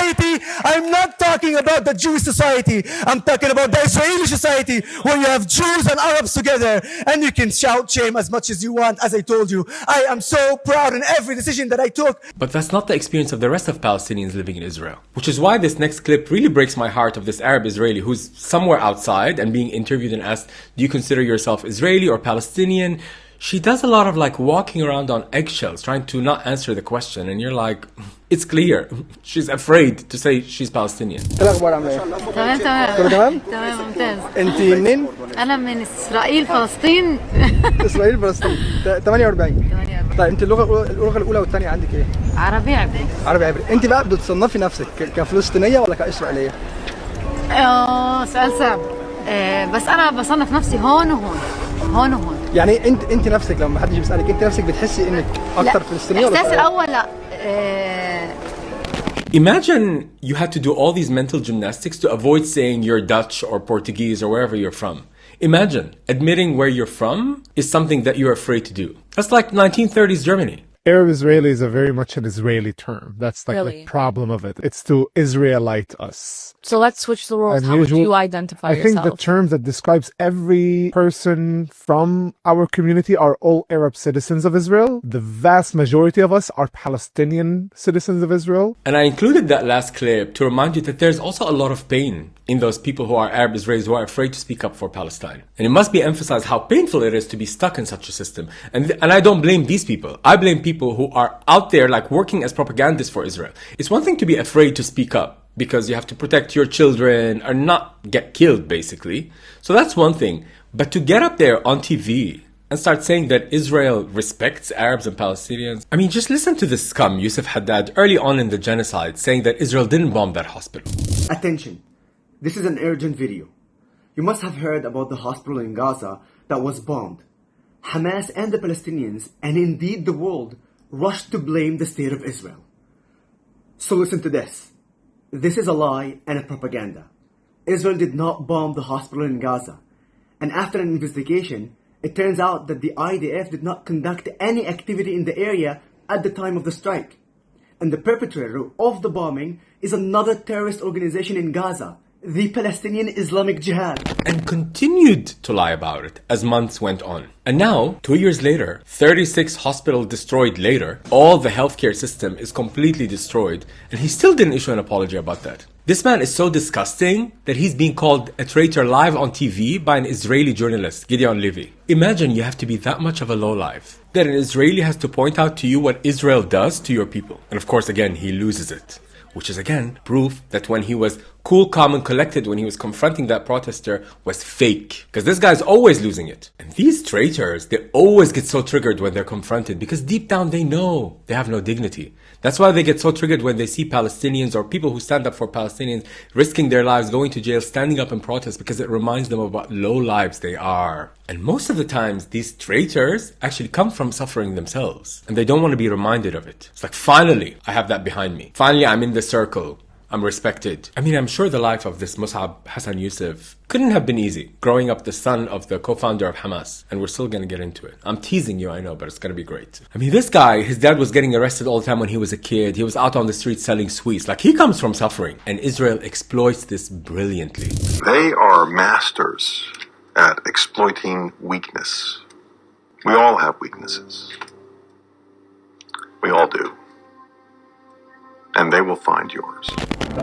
I'm not talking about the Jewish society. I'm talking about the Israeli society, where you have Jews and Arabs together, and you can shout shame as much as you want. As I told you, I am so proud in every decision that I took. But that's not the experience of the rest of Palestinians living in Israel. Which is why this next clip really breaks my heart, of this Arab Israeli who's somewhere outside and being interviewed and asked, do you consider yourself Israeli or Palestinian? She does a lot of like walking around on eggshells, trying to not answer the question, and you're like, it's clear. She's afraid to say she's Palestinian. الأخبار عاملة إيه؟ تمام تمام كله تمام؟ تمام ممتاز. أنت منين؟ أنا من إسرائيل فلسطين. إسرائيل فلسطين 48. طيب أنت اللغة الأولى والثانية عندك إيه؟ عربي عبري. عربي عبري. أنت بقى بتصنفي نفسك كفلسطينية ولا كإسرائيلية؟ سؤال صعب. بس أنا بصنف نفسي هون وهون. هون وهون. يعني أنت نفسك لما حد يجي يسألك أنت نفسك بتحسي إنك أكثر فلسطينية ولا؟ الإحساس الأول لا. Imagine you had to do all these mental gymnastics to avoid saying you're Dutch or Portuguese or wherever you're from. Imagine admitting where you're from is something that you're afraid to do. That's like 1930s Germany. Arab Israeli is a very much an Israeli term. That's like Really? the problem of it. It's to Israelite us. So let's switch the roles. How would you identify yourself? I think the term that describes every person from our community are all Arab citizens of Israel. The vast majority of us are Palestinian citizens of Israel. And I included that last clip to remind you that there's also a lot of pain in those people who are Arab Israelis who are afraid to speak up for Palestine. And it must be emphasized how painful it is to be stuck in such a system. And I don't blame these people. I blame people who are out there like working as propagandists for Israel. It's one thing to be afraid to speak up, because you have to protect your children or not get killed, basically. So that's one thing. But to get up there on TV and start saying that Israel respects Arabs and Palestinians. I mean, just listen to this scum, Yousef Haddad, early on in the genocide, saying that Israel didn't bomb that hospital. Attention. This is an urgent video. You must have heard about the hospital in Gaza that was bombed. Hamas and the Palestinians, and indeed the world, rushed to blame the state of Israel. So listen to this. This is a lie and a propaganda. Israel did not bomb the hospital in Gaza. And after an investigation, it turns out that the IDF did not conduct any activity in the area at the time of the strike. And the perpetrator of the bombing is another terrorist organization in Gaza, the Palestinian Islamic Jihad. And continued to lie about it as months went on. And now, 2 years later, 36 hospitals destroyed later, all the healthcare system is completely destroyed, and he still didn't issue an apology about that. This man is so disgusting that he's being called a traitor live on TV by an Israeli journalist, Gideon Levy. Imagine you have to be that much of a lowlife, that an Israeli has to point out to you what Israel does to your people. And of course, again, he loses it. Which is again proof that when he was cool, calm, and collected when he was confronting that protester was fake. Because this guy's always losing it. And these traitors, they always get so triggered when they're confronted because deep down they know they have no dignity. That's why they get so triggered when they see Palestinians or people who stand up for Palestinians risking their lives, going to jail, standing up in protest, because it reminds them of what low lives they are. And most of the times, these traitors actually come from suffering themselves. And they don't want to be reminded of it. It's like, finally, I have that behind me. Finally, I'm in the circle. I'm respected. I mean, I'm sure the life of this Mosab Hasan Yousef couldn't have been easy, growing up the son of the co-founder of Hamas. And we're still going to get into it. I'm teasing you, I know, but it's going to be great. I mean, this guy, his dad was getting arrested all the time when he was a kid. He was out on the street selling sweets. Like, he comes from suffering. And Israel exploits this brilliantly. They are masters at exploiting weakness. We all have weaknesses. We all do. And they will find yours.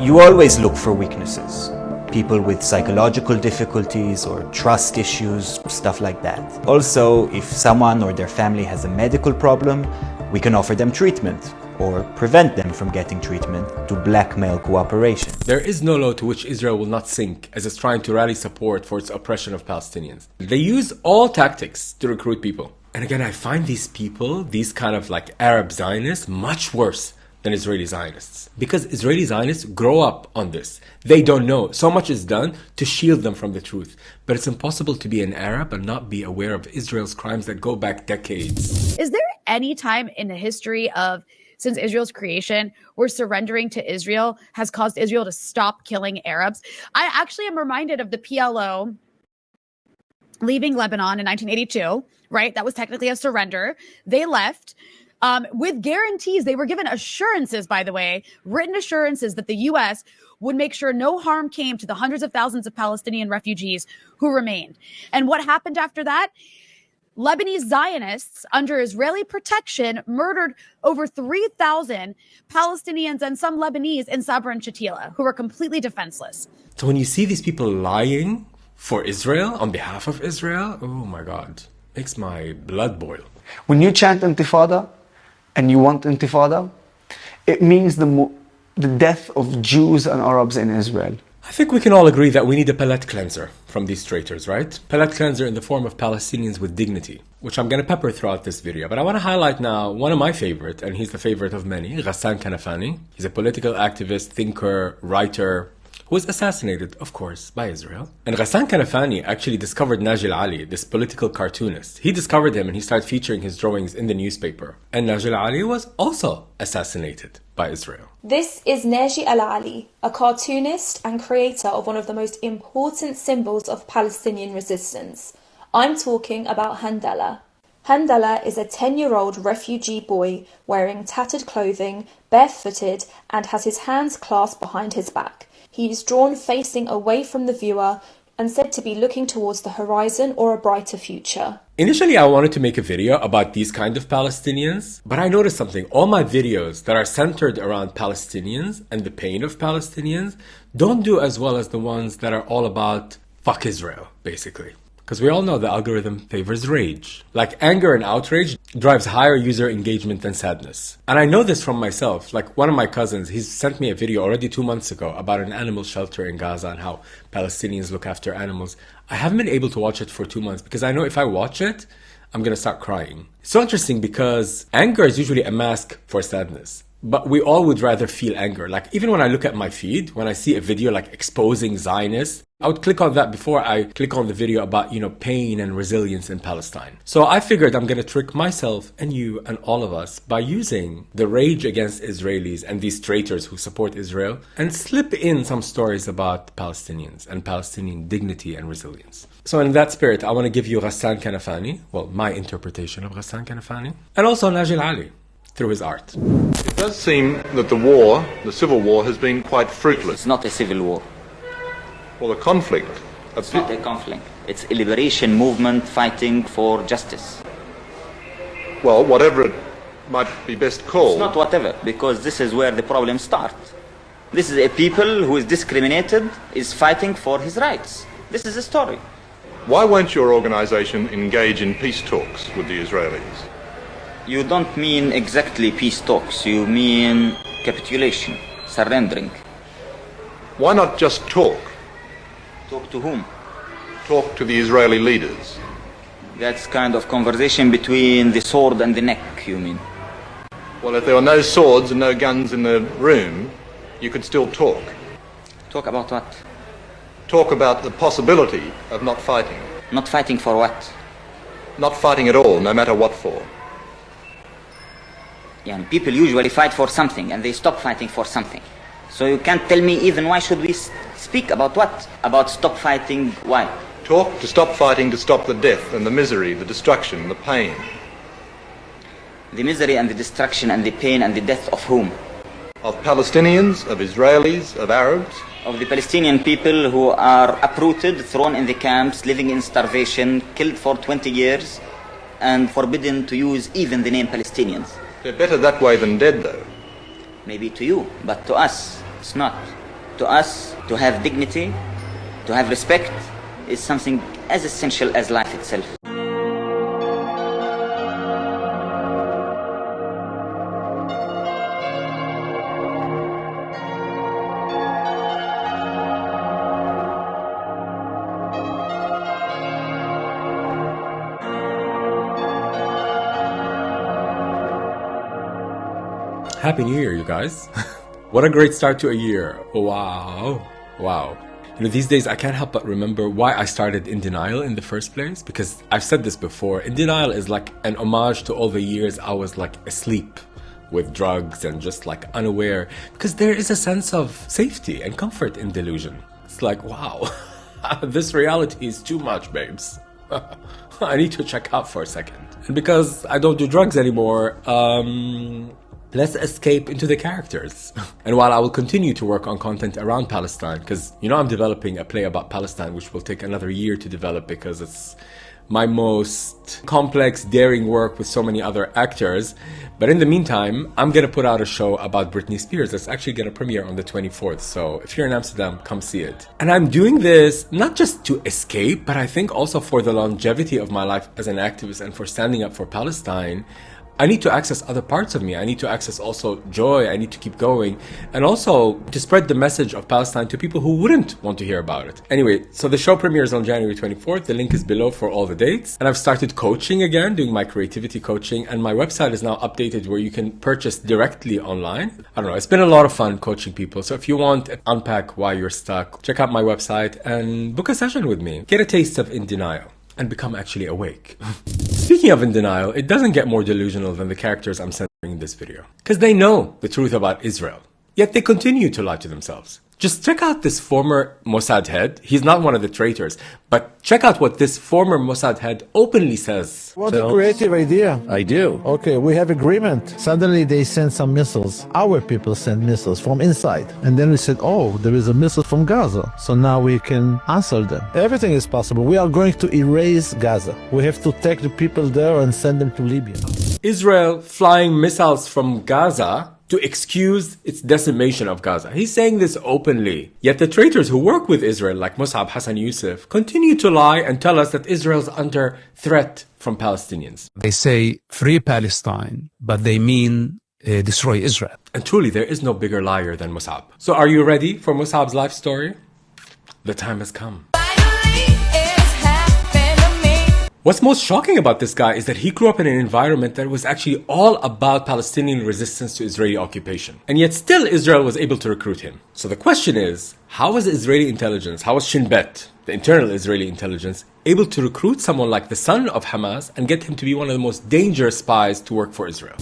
You always look for weaknesses. People with psychological difficulties or trust issues, stuff like that. Also, if someone or their family has a medical problem, we can offer them treatment or prevent them from getting treatment to blackmail cooperation. There is no law to which Israel will not sink as it's trying to rally support for its oppression of Palestinians. They use all tactics to recruit people. And again, I find these people, these kind of like Arab Zionists, much worse than Israeli Zionists. Because Israeli Zionists grow up on this. They don't know. So much is done to shield them from the truth. But it's impossible to be an Arab and not be aware of Israel's crimes that go back decades. Is there any time in the history of since Israel's creation where surrendering to Israel has caused Israel to stop killing Arabs? I actually am reminded of the PLO leaving Lebanon in 1982, right? That was technically a surrender. They left. With guarantees. They were given assurances, by the way, written assurances that the U.S. would make sure no harm came to the hundreds of thousands of Palestinian refugees who remained. And what happened after that? Lebanese Zionists, under Israeli protection, murdered over 3,000 Palestinians and some Lebanese in Sabra and Shatila, who were completely defenseless. So when you see these people lying for Israel, on behalf of Israel, oh my God, makes my blood boil. When you chant intifada, and you want intifada, it means the death of Jews and Arabs in Israel. I think we can all agree that we need a palate cleanser from these traitors, right? Palate cleanser in the form of Palestinians with dignity, which I'm going to pepper throughout this video. But I want to highlight now one of my favorite, and he's the favorite of many, Ghassan Kanafani. He's a political activist, thinker, writer, who was assassinated, of course, by Israel. And Ghassan Kanafani actually discovered Najil Ali, this political cartoonist. He discovered him and he started featuring his drawings in the newspaper. And Najil Ali was also assassinated by Israel. This is Naji Al-Ali, a cartoonist and creator of one of the most important symbols of Palestinian resistance. I'm talking about Handala. Handala is a 10-year-old refugee boy wearing tattered clothing, barefooted, and has his hands clasped behind his back. He is drawn facing away from the viewer and said to be looking towards the horizon or a brighter future. Initially, I wanted to make a video about these kind of Palestinians, but I noticed something. All my videos that are centered around Palestinians and the pain of Palestinians don't do as well as the ones that are all about fuck Israel, basically. Because we all know the algorithm favors rage. Like anger and outrage drives higher user engagement than sadness. And I know this from myself. Like one of my cousins, he's sent me a video already 2 months ago about an animal shelter in Gaza and how Palestinians look after animals. I haven't been able to watch it for 2 months because I know if I watch it, I'm going to start crying. It's so interesting because anger is usually a mask for sadness. But we all would rather feel anger. Like even when I look at my feed, when I see a video like exposing Zionists, I would click on that before I click on the video about, pain and resilience in Palestine. So I figured I'm going to trick myself and you and all of us by using the rage against Israelis and these traitors who support Israel and slip in some stories about Palestinians and Palestinian dignity and resilience. So in that spirit, I want to give you Ghassan Kanafani, well, my interpretation of Ghassan Kanafani, and also Najil Ali through his art. It does seem that the civil war, has been quite fruitless. It's not a civil war. Well, a conflict. It's not a conflict. It's a liberation movement fighting for justice. Well, whatever it might be best called. It's not whatever, because this is where the problem starts. This is a people who is discriminated, is fighting for his rights. This is the story. Why won't your organization engage in peace talks with the Israelis? You don't mean exactly peace talks, you mean capitulation, surrendering. Why not just talk? Talk to whom? Talk to the Israeli leaders. That's kind of conversation between the sword and the neck, you mean? Well, if there were no swords and no guns in the room, you could still talk. Talk about what? Talk about the possibility of not fighting. Not fighting for what? Not fighting at all, no matter what for. Yeah, and people usually fight for something and they stop fighting for something. So you can't tell me even why should we speak about what? About stop fighting, why? Talk to stop fighting, to stop the death and the misery, the destruction, the pain. The misery and the destruction and the pain and the death of whom? Of Palestinians, of Israelis, of Arabs. Of the Palestinian people who are uprooted, thrown in the camps, living in starvation, killed for 20 years, and forbidden to use even the name Palestinians. They're better that way than dead, though. Maybe to you, but to us, it's not. To us, to have dignity, to have respect, is something as essential as life itself. Happy New Year, you guys. What a great start to a year. Wow. Wow. You know, these days I can't help but remember why I started In Denial in the first place, because I've said this before. In Denial is like an homage to all the years I was like asleep with drugs and just like unaware, because there is a sense of safety and comfort in delusion. It's like, wow, this reality is too much, babes. I need to check out for a second. And because I don't do drugs anymore, let's escape into the characters. And while I will continue to work on content around Palestine, because, you know, I'm developing a play about Palestine, which will take another year to develop because it's my most complex, daring work with so many other actors. But in the meantime, I'm going to put out a show about Britney Spears that's actually going to premiere on the 24th. So if you're in Amsterdam, come see it. And I'm doing this not just to escape, but I think also for the longevity of my life as an activist and for standing up for Palestine. I need to access other parts of me. I need to access also joy. I need to keep going. And also to spread the message of Palestine to people who wouldn't want to hear about it. Anyway, so the show premieres on January 24th. The link is below for all the dates. And I've started coaching again, doing my creativity coaching. And my website is now updated where you can purchase directly online. I don't know, it's been a lot of fun coaching people. So if you want to unpack why you're stuck, check out my website and book a session with me. Get a taste of In Denial and become actually awake. Speaking of In Denial, it doesn't get more delusional than the characters I'm centering in this video. Because they know the truth about Israel, yet they continue to lie to themselves. Just check out this former Mossad head. He's not one of the traitors, but check out what this former Mossad head openly says. What a creative idea. I do. Okay, we have agreement. Suddenly they send some missiles. Our people send missiles from inside. And then we said, oh, there is a missile from Gaza. So now we can answer them. Everything is possible. We are going to erase Gaza. We have to take the people there and send them to Libya. Israel flying missiles from Gaza to excuse its decimation of Gaza. He's saying this openly. Yet the traitors who work with Israel, like Mosab Hasan Yousef, continue to lie and tell us that Israel's under threat from Palestinians. They say free Palestine, but they mean destroy Israel. And truly, there is no bigger liar than Mosab. So are you ready for Mosab's life story? The time has come. What's most shocking about this guy is that he grew up in an environment that was actually all about Palestinian resistance to Israeli occupation. And yet still Israel was able to recruit him. So the question is, how was Israeli intelligence, how was Shin Bet, the internal Israeli intelligence, able to recruit someone like the son of Hamas and get him to be one of the most dangerous spies to work for Israel?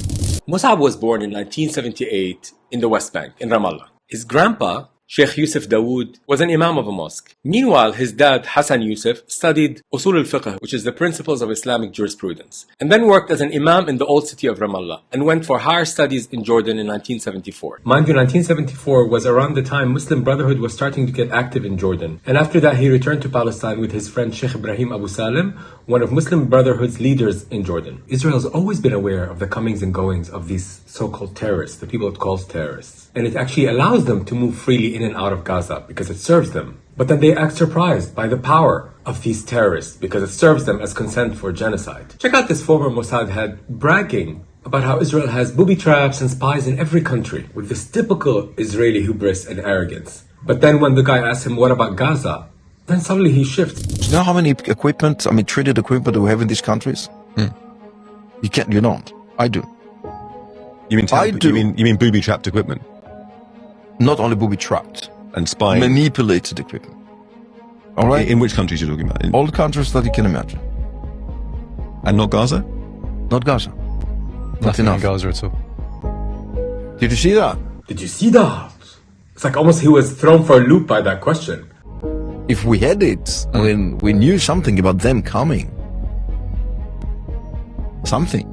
Mosab was born in 1978 in the West Bank, in Ramallah. His grandpa, Sheikh Yusuf Dawood, was an imam of a mosque. Meanwhile, his dad, Hassan Yousef, studied Usul al-Fiqh, which is the principles of Islamic jurisprudence, and then worked as an imam in the old city of Ramallah, and went for higher studies in Jordan in 1974. Mind you, 1974 was around the time Muslim Brotherhood was starting to get active in Jordan, and after that he returned to Palestine with his friend Sheikh Ibrahim Abu Salim, one of Muslim Brotherhood's leaders in Jordan. Israel has always been aware of the comings and goings of these so-called terrorists, the people it calls terrorists, and it actually allows them to move freely in and out of Gaza because it serves them. But then they act surprised by the power of these terrorists because it serves them as consent for genocide. Check out this former Mossad head bragging about how Israel has booby traps and spies in every country with this typical Israeli hubris and arrogance. But then when the guy asked him, what about Gaza? Then suddenly he shifts. Do you know how many treated equipment we have in these countries? You don't. I do. You mean booby-trapped equipment? Not only booby-trapped. And spying? Manipulated equipment. All right? In which countries are you talking about? All the countries that you can imagine. And not Gaza? Not Gaza. Nothing in Gaza at all. Did you see that? Did you see that? It's like almost he was thrown for a loop by that question. If we had it, we knew something about them coming. Something.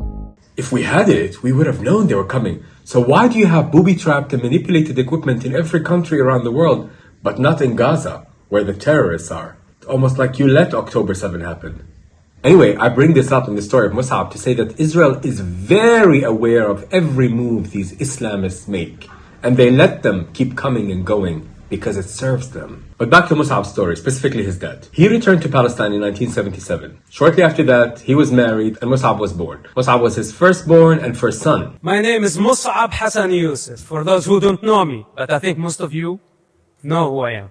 If we had it, we would have known they were coming. So why do you have booby-trapped and manipulated equipment in every country around the world, but not in Gaza, where the terrorists are? Almost like you let October 7 happen. Anyway, I bring this up in the story of Mosab to say that Israel is very aware of every move these Islamists make. And they let them keep coming and going because it serves them. But back to Mosab's story, specifically his dad. He returned to Palestine in 1977. Shortly after that, he was married and Mosab was born. Mosab was his firstborn and first son. My name is Mosab Hasan Yousef, for those who don't know me, but I think most of you know who I am.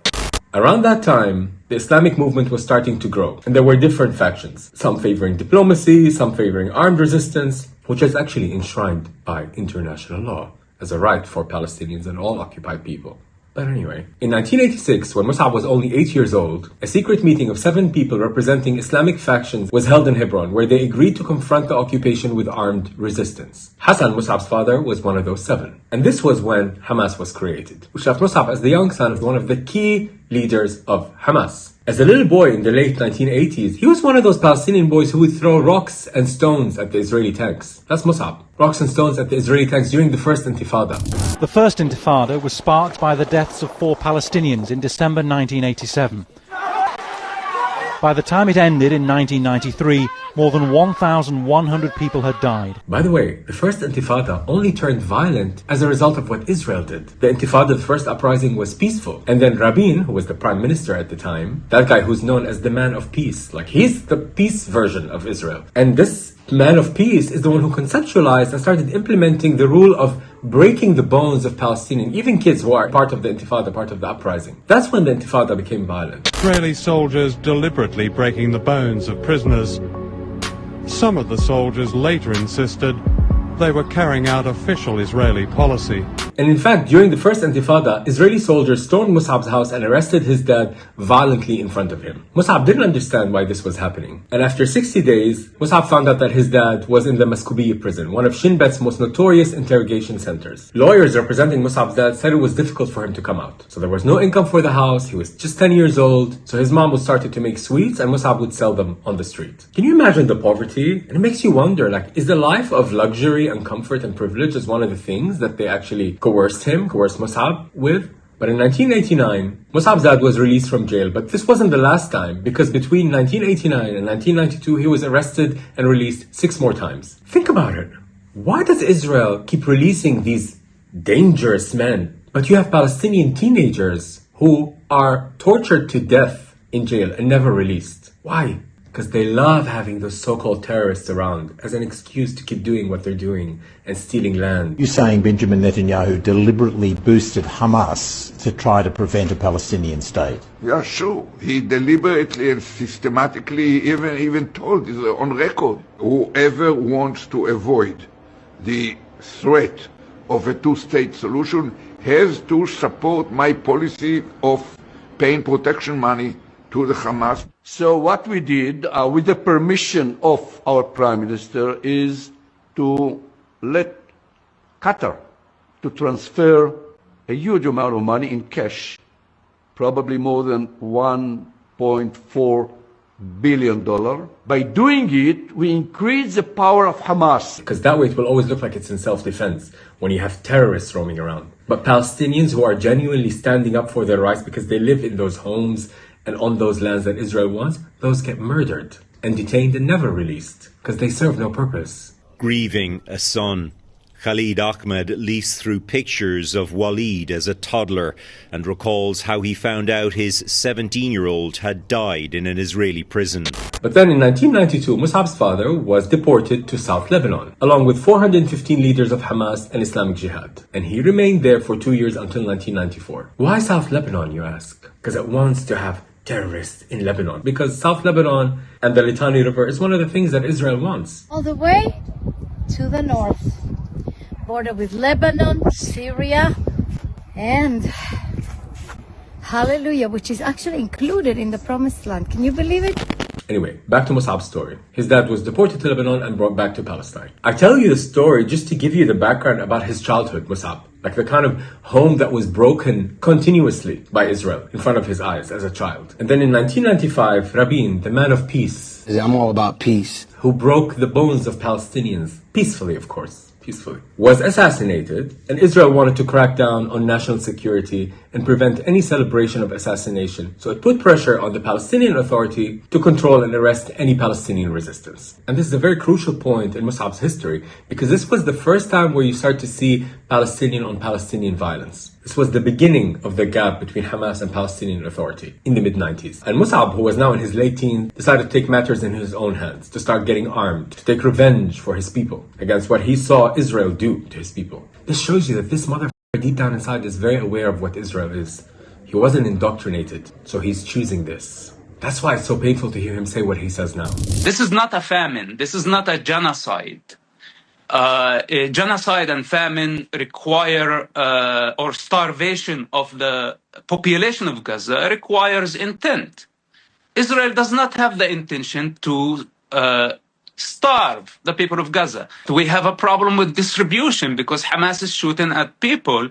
Around that time, the Islamic movement was starting to grow, and there were different factions, some favoring diplomacy, some favoring armed resistance, which is actually enshrined by international law as a right for Palestinians and all occupied people. But anyway, in 1986, when Mosab was only 8 years old, a secret meeting of 7 people representing Islamic factions was held in Hebron, where they agreed to confront the occupation with armed resistance. Hassan, Mosab's father, was one of those 7. And this was when Hamas was created, which left Mosab as the young son of one of the key leaders of Hamas. As a little boy in the late 1980s, he was one of those Palestinian boys who would throw rocks and stones at the Israeli tanks. That's Mosab. Rocks and stones at the Israeli tanks during the first Intifada. The first Intifada was sparked by the deaths of 4 Palestinians in December 1987. By the time it ended in 1993, more than 1,100 people had died. By the way, the first Intifada only turned violent as a result of what Israel did. The Intifada, the first uprising, was peaceful. And then Rabin, who was the prime minister at the time, that guy who's known as the man of peace, like he's the peace version of Israel. And this man of peace is the one who conceptualized and started implementing the rule of breaking the bones of Palestinians, even kids who are part of the Intifada, part of the uprising. That's when the Intifada became violent. Israeli soldiers deliberately breaking the bones of prisoners. Some of the soldiers later insisted they were carrying out official Israeli policy. And in fact, during the first Intifada, Israeli soldiers stormed Mosab's house and arrested his dad violently in front of him. Mosab didn't understand why this was happening. And after 60 days, Mosab found out that his dad was in the Maskubiya prison, one of Shin Bet's most notorious interrogation centers. Lawyers representing Mosab's dad said it was difficult for him to come out. So there was no income for the house, he was just 10 years old, so his mom would start to make sweets and Mosab would sell them on the street. Can you imagine the poverty? And it makes you wonder, like, is the life of luxury and comfort and privilege is one of the things that they actually coerced Mosab with? But in 1989, Mosab's dad was released from jail, but this wasn't the last time, because between 1989 and 1992, he was arrested and released 6 more times. Think about it. Why does Israel keep releasing these dangerous men, but you have Palestinian teenagers who are tortured to death in jail and never released? Why? Because they love having those so-called terrorists around as an excuse to keep doing what they're doing and stealing land. You're saying Benjamin Netanyahu deliberately boosted Hamas to try to prevent a Palestinian state? Yeah, sure. He deliberately and systematically even told on record, whoever wants to avoid the threat of a two-state solution has to support my policy of paying protection money to the Hamas. So what we did, with the permission of our Prime Minister, is to let Qatar to transfer a huge amount of money in cash, probably more than $1.4 billion. By doing it, we increase the power of Hamas. Because that way it will always look like it's in self-defense when you have terrorists roaming around. But Palestinians who are genuinely standing up for their rights because they live in those homes and on those lands that Israel wants, those get murdered and detained and never released because they serve no purpose. Grieving a son Khalid Ahmed leafs through pictures of Walid as a toddler and recalls how he found out his 17-year-old had died in an Israeli prison. But then in 1992, Musab's father was deported to South Lebanon, along with 415 leaders of Hamas and Islamic Jihad. And he remained there for 2 years until 1994. Why South Lebanon, you ask? Because it wants to have terrorists in Lebanon. Because South Lebanon and the Litani River is one of the things that Israel wants. All the way to the north. Border with Lebanon, Syria, and hallelujah, which is actually included in the Promised Land. Can you believe it? Anyway, back to Musab's story. His dad was deported to Lebanon and brought back to Palestine. I tell you the story just to give you the background about his childhood, Musab. Like the kind of home that was broken continuously by Israel in front of his eyes as a child. And then in 1995, Rabin, the man of peace. I'm all about peace. Who broke the bones of Palestinians, peacefully of course. Was assassinated, and Israel wanted to crack down on national security and prevent any celebration of assassination. So it put pressure on the Palestinian Authority to control and arrest any Palestinian resistance. And this is a very crucial point in Musab's history, because this was the first time where you start to see Palestinian on Palestinian violence. This was the beginning of the gap between Hamas and Palestinian Authority in the mid-90s. And Musab, who was now in his late teens, decided to take matters in his own hands, to start getting armed, to take revenge for his people against what he saw Israel do to his people. This shows you that this motherfucker deep down inside is very aware of what Israel is. He wasn't indoctrinated, so he's choosing this. That's why it's so painful to hear him say what he says now. This is not a famine. This is not a genocide. Genocide and famine require, or starvation of the population of Gaza requires intent. Israel does not have the intention to starve the people of Gaza. We have a problem with distribution because Hamas is shooting at people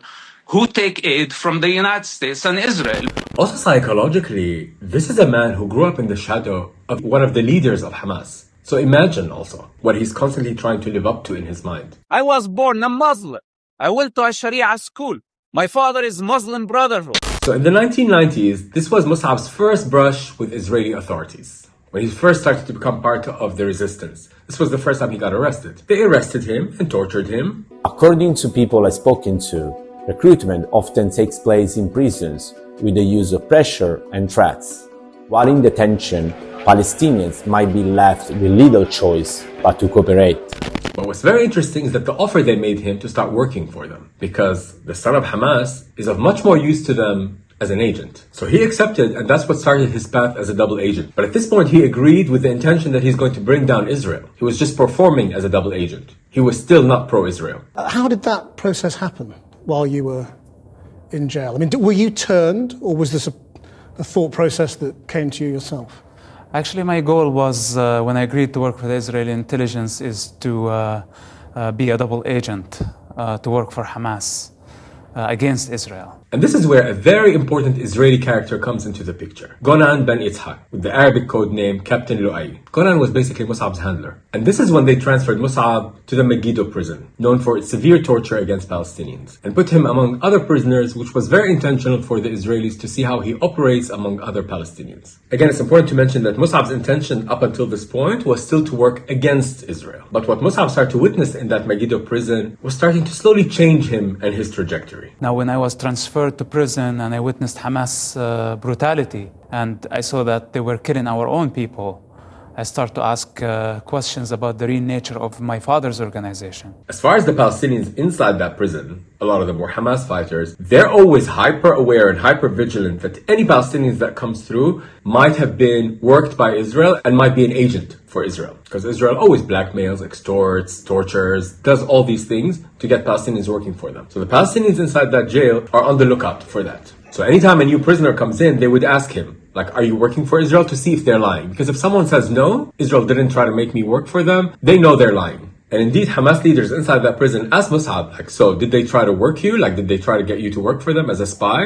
who take aid from the United States and Israel. Also psychologically, this is a man who grew up in the shadow of one of the leaders of Hamas. So imagine also what he's constantly trying to live up to in his mind. I was born a Muslim. I went to a Sharia school. My father is Muslim Brotherhood. So in the 1990s, this was Musab's first brush with Israeli authorities. When he first started to become part of the resistance. This was the first time he got arrested. They arrested him and tortured him. According to people I've spoken to, recruitment often takes place in prisons with the use of pressure and threats. While in detention, Palestinians might be left with little choice but to cooperate. But what's very interesting is that the offer they made him to start working for them, because the son of Hamas is of much more use to them as an agent. So he accepted, and that's what started his path as a double agent. But at this point, he agreed with the intention that he's going to bring down Israel. He was just performing as a double agent. He was still not pro-Israel. How did that process happen while you were in jail? I mean, were you turned, or was this a thought process that came to you yourself? Actually, my goal was, when I agreed to work with Israeli intelligence, is to be a double agent, to work for Hamas against Israel. And this is where a very important Israeli character comes into the picture. Gonan ben Itzhak, with the Arabic code name Captain Lu'ay. Gonan was basically Musab's handler. And this is when they transferred Musab to the Megiddo prison, known for its severe torture against Palestinians, and put him among other prisoners, which was very intentional for the Israelis to see how he operates among other Palestinians. Again, it's important to mention that Musab's intention up until this point was still to work against Israel. But what Musab started to witness in that Megiddo prison was starting to slowly change him and his trajectory. Now, when I was transferred to prison and I witnessed Hamas brutality and I saw that they were killing our own people, I started to ask questions about the real nature of my father's organization. As far as the Palestinians inside that prison, a lot of them were Hamas fighters, they're always hyper aware and hyper vigilant that any Palestinians that comes through might have been worked by Israel and might be an agent for Israel. Because Israel always blackmails, extorts, tortures, does all these things to get Palestinians working for them. So the Palestinians inside that jail are on the lookout for that. So anytime a new prisoner comes in, they would ask him, like, are you working for Israel, to see if they're lying? Because if someone says no, Israel didn't try to make me work for them, they know they're lying. And indeed, Hamas leaders inside that prison asked Musab, like, so did they try to work you? Like, did they try to get you to work for them as a spy?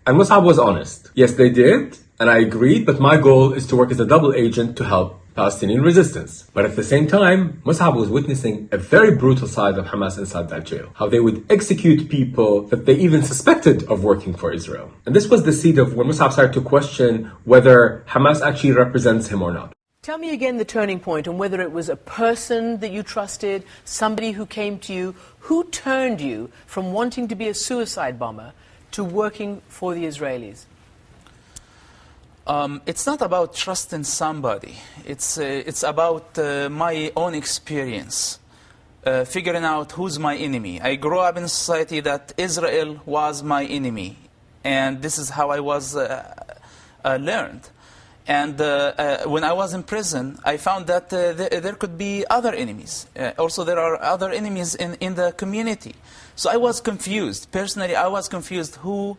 And Musab was honest. Yes, they did. And I agreed, but my goal is to work as a double agent to help Palestinian resistance. But at the same time, Musab was witnessing a very brutal side of Hamas inside that jail. How they would execute people that they even suspected of working for Israel. And this was the seed of when Musab started to question whether Hamas actually represents him or not. Tell me again the turning point and whether it was a person that you trusted, somebody who came to you. Who turned you from wanting to be a suicide bomber to working for the Israelis? It's not about trusting somebody. It's about my own experience, figuring out who's my enemy. I grew up in a society that Israel was my enemy, and this is how I was learned. And when I was in prison, I found that there could be other enemies. Also, there are other enemies in the community. So I was confused. Personally, I was confused who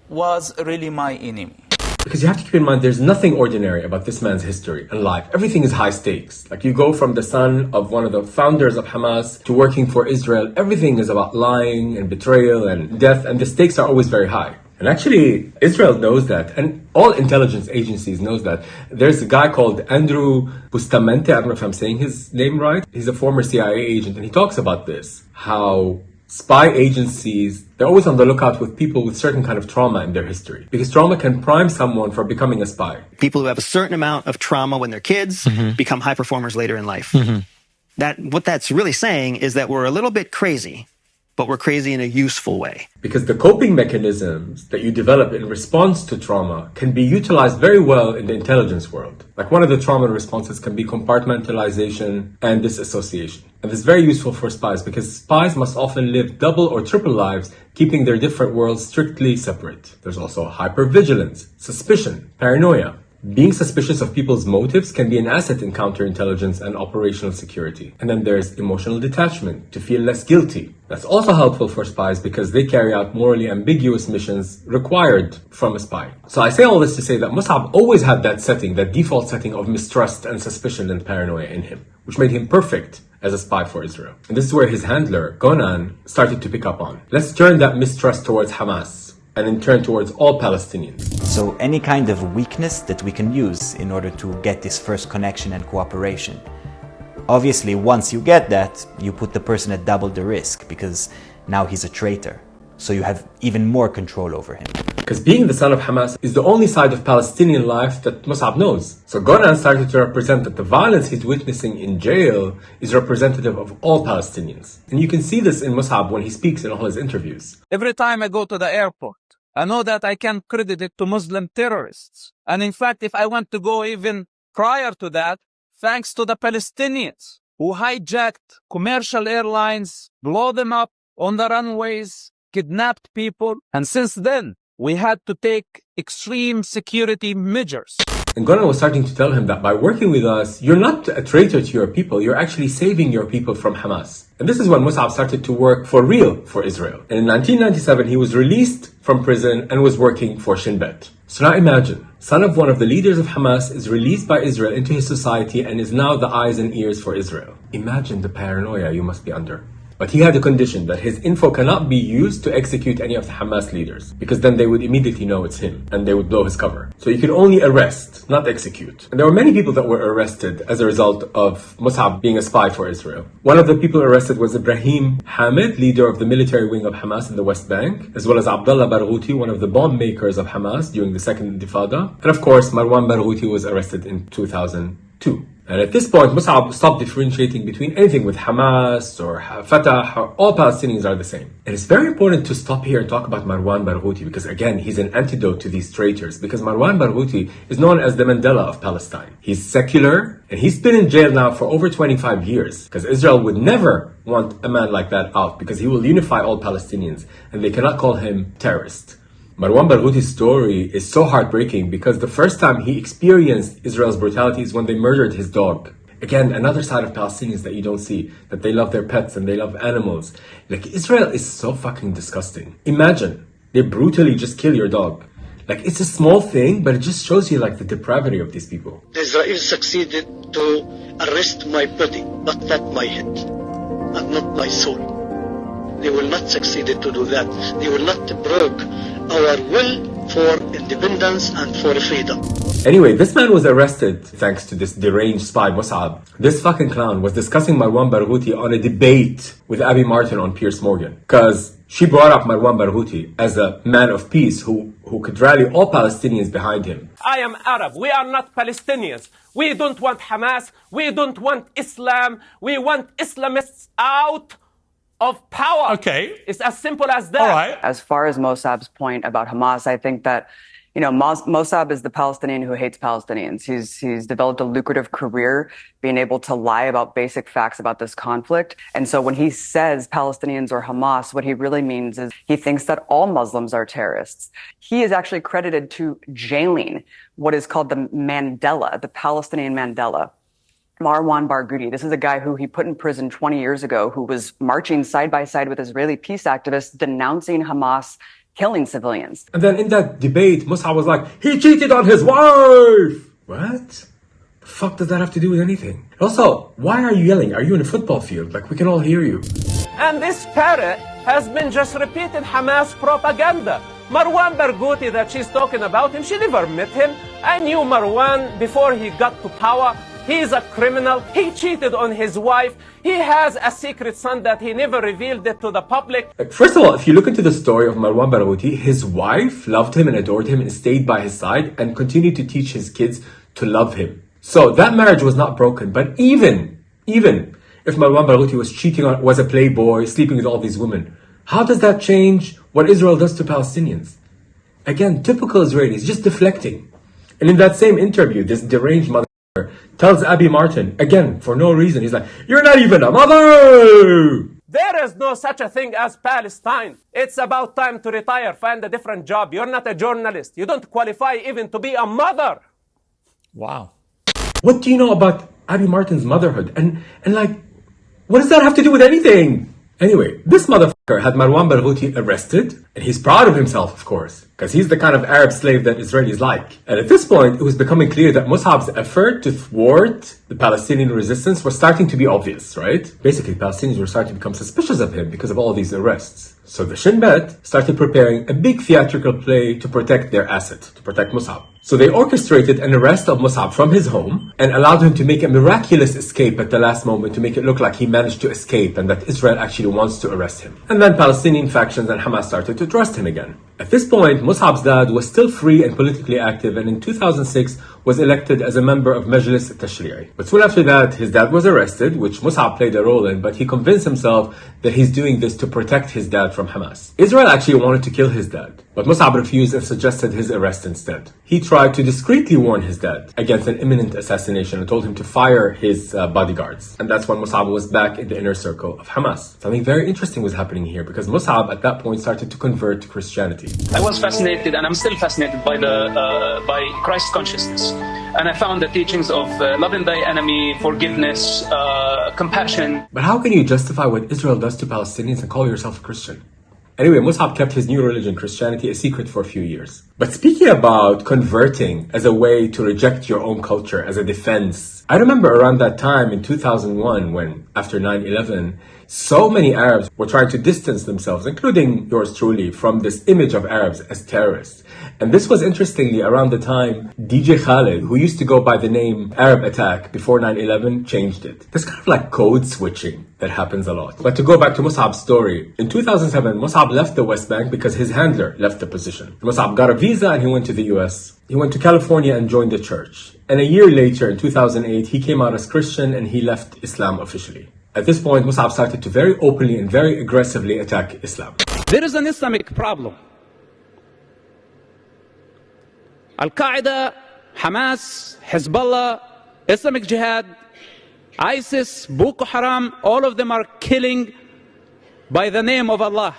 was really my enemy. Because you have to keep in mind, there's nothing ordinary about this man's history and life. Everything is high stakes. Like, you go from the son of one of the founders of Hamas to working for Israel. Everything is about lying and betrayal and death, and the stakes are always very high. And actually, Israel knows that, and all intelligence agencies knows that. There's a guy called Andrew Bustamante, I don't know if I'm saying his name right. He's a former CIA agent, and he talks about this, how spy agencies, they're always on the lookout with people with certain kind of trauma in their history. Because trauma can prime someone for becoming a spy. People who have a certain amount of trauma when they're kids become high performers later in life. What that's really saying is that we're a little bit crazy, but we're crazy in a useful way. Because the coping mechanisms that you develop in response to trauma can be utilized very well in the intelligence world. Like, one of the trauma responses can be compartmentalization and disassociation. And this is very useful for spies because spies must often live double or triple lives, keeping their different worlds strictly separate. There's also hypervigilance, suspicion, paranoia. Being suspicious of people's motives can be an asset in counterintelligence and operational security. And then there's emotional detachment, to feel less guilty. That's also helpful for spies because they carry out morally ambiguous missions required from a spy. So I say all this to say that Mosab always had that setting, that default setting of mistrust and suspicion and paranoia in him, which made him perfect as a spy for Israel. And this is where his handler, Gonan, started to pick up on. Let's turn that mistrust towards Hamas, and in turn towards all Palestinians. So any kind of weakness that we can use in order to get this first connection and cooperation. Obviously, once you get that, you put the person at double the risk, because now he's a traitor. So you have even more control over him. Because being the son of Hamas is the only side of Palestinian life that Mosab knows. So Gonan started to represent that the violence he's witnessing in jail is representative of all Palestinians. And you can see this in Mosab when he speaks in all his interviews. Every time I go to the airport, I know that I can credit it to Muslim terrorists. And in fact, if I want to go even prior to that, thanks to the Palestinians who hijacked commercial airlines, blow them up on the runways, kidnapped people. And since then, we had to take extreme security measures. And Gonan was starting to tell him that by working with us, you're not a traitor to your people, you're actually saving your people from Hamas. And this is when Mosab started to work for real for Israel. And in 1997, he was released from prison and was working for Shin Bet. So now imagine, son of one of the leaders of Hamas is released by Israel into his society and is now the eyes and ears for Israel. Imagine the paranoia you must be under. But he had a condition that his info cannot be used to execute any of the Hamas leaders, because then they would immediately know it's him and they would blow his cover. So you could only arrest, not execute. And there were many people that were arrested as a result of Mosab being a spy for Israel. One of the people arrested was Ibrahim Hamid, leader of the military wing of Hamas in the West Bank, as well as Abdullah Barghouti, one of the bomb makers of Hamas during the Second Intifada. And of course, Marwan Barghouti was arrested in 2002. And at this point, Mosab stopped differentiating between anything with Hamas or Fatah. All Palestinians are the same. And it's very important to stop here and talk about Marwan Barghouti because, again, he's an antidote to these traitors. Because Marwan Barghouti is known as the Mandela of Palestine. He's secular, and he's been in jail now for over 25 years. Because Israel would never want a man like that out because he will unify all Palestinians, and they cannot call him terrorist. Marwan Barghouti's story is so heartbreaking because the first time he experienced Israel's brutality is when they murdered his dog. Again, another side of Palestinians that you don't see, that they love their pets and they love animals. Like, Israel is so fucking disgusting. Imagine, they brutally just kill your dog. Like, it's a small thing, but it just shows you, like, the depravity of these people. The Israelis succeeded to arrest my body, but not my head, and not my soul. They will not succeed to do that. They will not break our will for independence and for freedom. Anyway, this man was arrested thanks to this deranged spy, Mosab. This fucking clown was discussing Marwan Barghouti on a debate with Abby Martin on Piers Morgan. Because She brought up Marwan Barghouti as a man of peace who could rally all Palestinians behind him. I am Arab. We are not Palestinians. We don't want Hamas. We don't want Islam. We want Islamists out of power. Okay. It's as simple as that. All right. As far as Mosab's point about Hamas, I think that, Mosab is the Palestinian who hates Palestinians. He's developed a lucrative career being able to lie about basic facts about this conflict. And so when he says Palestinians or Hamas, what he really means is he thinks that all Muslims are terrorists. He is actually credited to jailing what is called the Mandela, the Palestinian Mandela. Marwan Barghouti. This is a guy who he put in prison 20 years ago, who was marching side by side with Israeli peace activists denouncing Hamas killing civilians. And then in that debate, Mosab was like, he cheated on his wife! What? The fuck does that have to do with anything? Also, why are you yelling? Are you in a football field? Like, we can all hear you. And this parrot has been just repeating Hamas propaganda. Marwan Barghouti that she's talking about him, she never met him. I knew Marwan before he got to power. He's a criminal. He cheated on his wife. He has a secret son that he never revealed it to the public. First of all, if you look into the story of Marwan Barghouti, his wife loved him and adored him and stayed by his side and continued to teach his kids to love him. So that marriage was not broken. But even if Marwan Barghouti was cheating on, was a playboy, sleeping with all these women, how does that change what Israel does to Palestinians? Again, typical Israelis, just deflecting. And in that same interview, this deranged mother tells Abby Martin, again, for no reason, he's like, you're not even a mother! There is no such a thing as Palestine. It's about time to retire, find a different job. You're not a journalist. You don't qualify even to be a mother. Wow. What do you know about Abby Martin's motherhood? And like, what does that have to do with anything? Anyway, this motherfucker had Marwan Barghouti arrested, and he's proud of himself, of course, because he's the kind of Arab slave that Israelis like. And at this point, it was becoming clear that Mosab's effort to thwart the Palestinian resistance was starting to be obvious, right? Basically, Palestinians were starting to become suspicious of him because of all these arrests. So the Shin Bet started preparing a big theatrical play to protect their asset, to protect Mosab. So they orchestrated an arrest of Mosab from his home and allowed him to make a miraculous escape at the last moment to make it look like he managed to escape and that Israel actually wants to arrest him. And then Palestinian factions and Hamas started to trust him again. At this point, Mosab's dad was still free and politically active, and in 2006 was elected as a member of Majlis al-Tashri'i. But soon after that, his dad was arrested, which Mosab played a role in, but he convinced himself that he's doing this to protect his dad from Hamas. Israel actually wanted to kill his dad, but Mosab refused and suggested his arrest instead. He tried to discreetly warn his dad against an imminent assassination and told him to fire his bodyguards. And that's when Mosab was back in the inner circle of Hamas. Something very interesting was happening here because Mosab at that point started to convert to Christianity. I was fascinated, and I'm still fascinated by Christ consciousness. And I found the teachings of loving thy enemy, forgiveness, compassion. But how can you justify what Israel does to Palestinians and call yourself a Christian? Anyway, Mosab kept his new religion, Christianity, a secret for a few years. But speaking about converting as a way to reject your own culture, as a defense, I remember around that time in 2001 when, after 9/11, so many Arabs were trying to distance themselves, including yours truly, from this image of Arabs as terrorists. And this was interestingly around the time DJ Khaled, who used to go by the name Arab Attack before 9/11, changed it. There's kind of like code switching that happens a lot. But to go back to Mosab's story, in 2007, Mosab left the West Bank because his handler left the position. Mosab got a visa and he went to the US. He went to California and joined the church. And a year later, in 2008, he came out as Christian and he left Islam officially. At this point, Mosab started to very openly and very aggressively attack Islam. There is an Islamic problem. Al-Qaeda, Hamas, Hezbollah, Islamic Jihad, ISIS, Boko Haram, all of them are killing by the name of Allah.